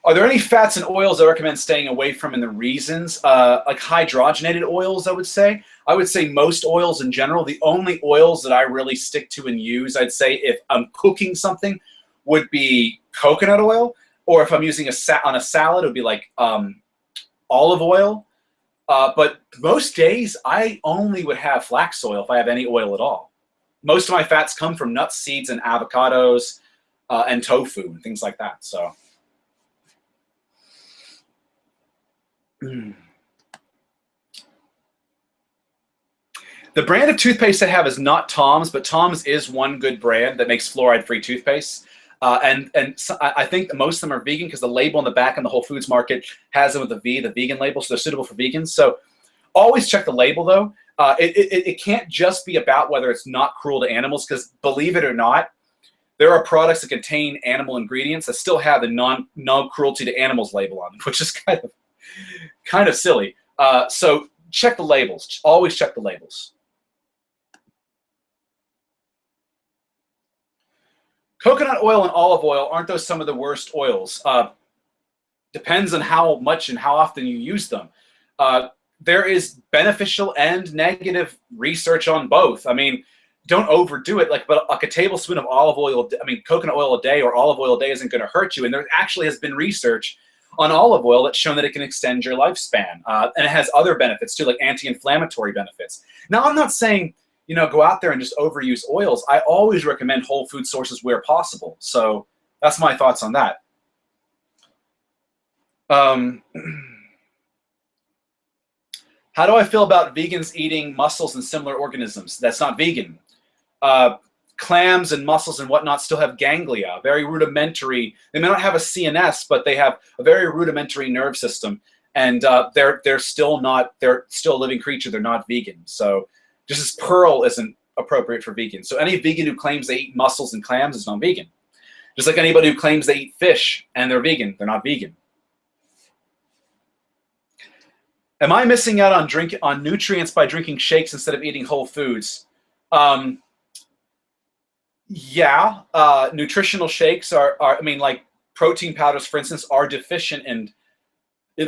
Are there any fats and oils I recommend staying away from, and the reasons? Like hydrogenated oils, I would say. I would say most oils in general. The only oils that I really stick to and use, I'd say if I'm cooking something, would be coconut oil, or if I'm using on a salad, it would be like olive oil. But most days, I only would have flax oil if I have any oil at all. Most of my fats come from nuts, seeds, and avocados, and tofu, and things like that. So. The brand of toothpaste I have is not Tom's, but Tom's is one good brand that makes fluoride-free toothpaste. I think most of them are vegan because the label on the back in the Whole Foods market has them with the V, the vegan label, so they're suitable for vegans. So always check the label, though. It can't just be about whether it's not cruel to animals, because believe it or not, there are products that contain animal ingredients that still have the no cruelty to animals label on them, which is kind of silly. So check the labels. Always check the labels. Coconut oil and olive oil, aren't those some of the worst oils? Depends on how much and how often you use them. There is beneficial and negative research on both. I mean, don't overdo it. But a tablespoon of coconut oil a day or olive oil a day isn't going to hurt you. And there actually has been research on olive oil that's shown that it can extend your lifespan. And it has other benefits too, like anti-inflammatory benefits. Now, I'm not saying, go out there and just overuse oils. I always recommend whole food sources where possible. So that's my thoughts on that. How do I feel about vegans eating mussels and similar organisms? That's not vegan. Clams and mussels and whatnot still have ganglia, very rudimentary. They may not have a CNS, but they have a very rudimentary nerve system, and they're still a living creature. They're not vegan. So just as pearl isn't appropriate for vegans. So any vegan who claims they eat mussels and clams is not vegan. Just like anybody who claims they eat fish and they're vegan, they're not vegan. Am I missing out on nutrients by drinking shakes instead of eating whole foods? Yeah, nutritional shakes are like protein powders, for instance, are deficient in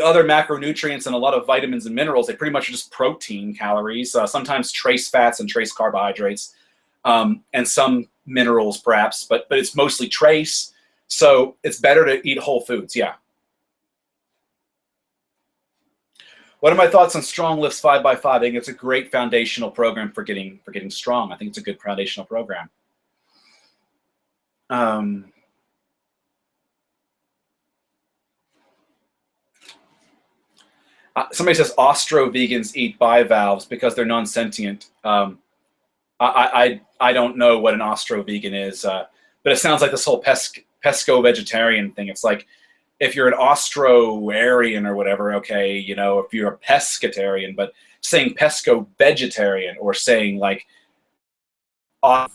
other macronutrients and a lot of vitamins and minerals. They pretty much are just protein calories, sometimes trace fats and trace carbohydrates, and some minerals perhaps, but it's mostly trace. So it's better to eat whole foods, yeah. What are my thoughts on Strong Lifts 5x5? I think it's a great foundational program for getting strong. I think it's a good foundational program. Somebody says Austro-vegans eat bivalves because they're non-sentient. I don't know what an Austro-vegan is, but it sounds like this whole pesco-vegetarian thing. It's like if you're an Austro-Aryan or whatever, okay, if you're a pescatarian, but saying pesco-vegetarian or saying like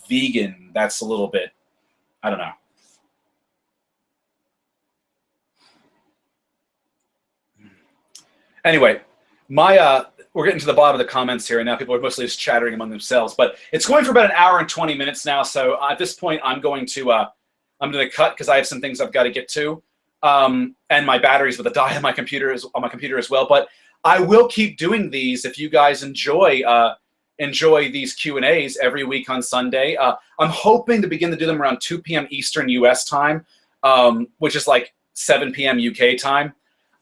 vegan, that's a little bit, I don't know. Anyway, my we're getting to the bottom of the comments here, and now people are mostly just chattering among themselves. But it's going for about 1 hour and 20 minutes now. So at this point, I'm going to cut because I have some things I've got to get to, and my battery's with a die on my computer as well. But I will keep doing these if you guys enjoy these Q&As every week on Sunday. I'm hoping to begin to do them around 2 p.m. Eastern U.S. time, which is like 7 p.m. UK time.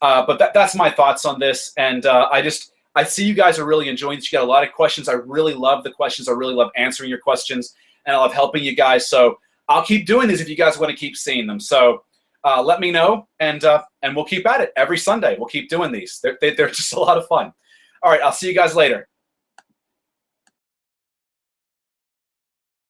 But that's my thoughts on this. And I see you guys are really enjoying this. You got a lot of questions. I really love the questions. I really love answering your questions, and I love helping you guys. So I'll keep doing these if you guys want to keep seeing them. So let me know, and we'll keep at it every Sunday. We'll keep doing these. They're just a lot of fun. All right, I'll see you guys later.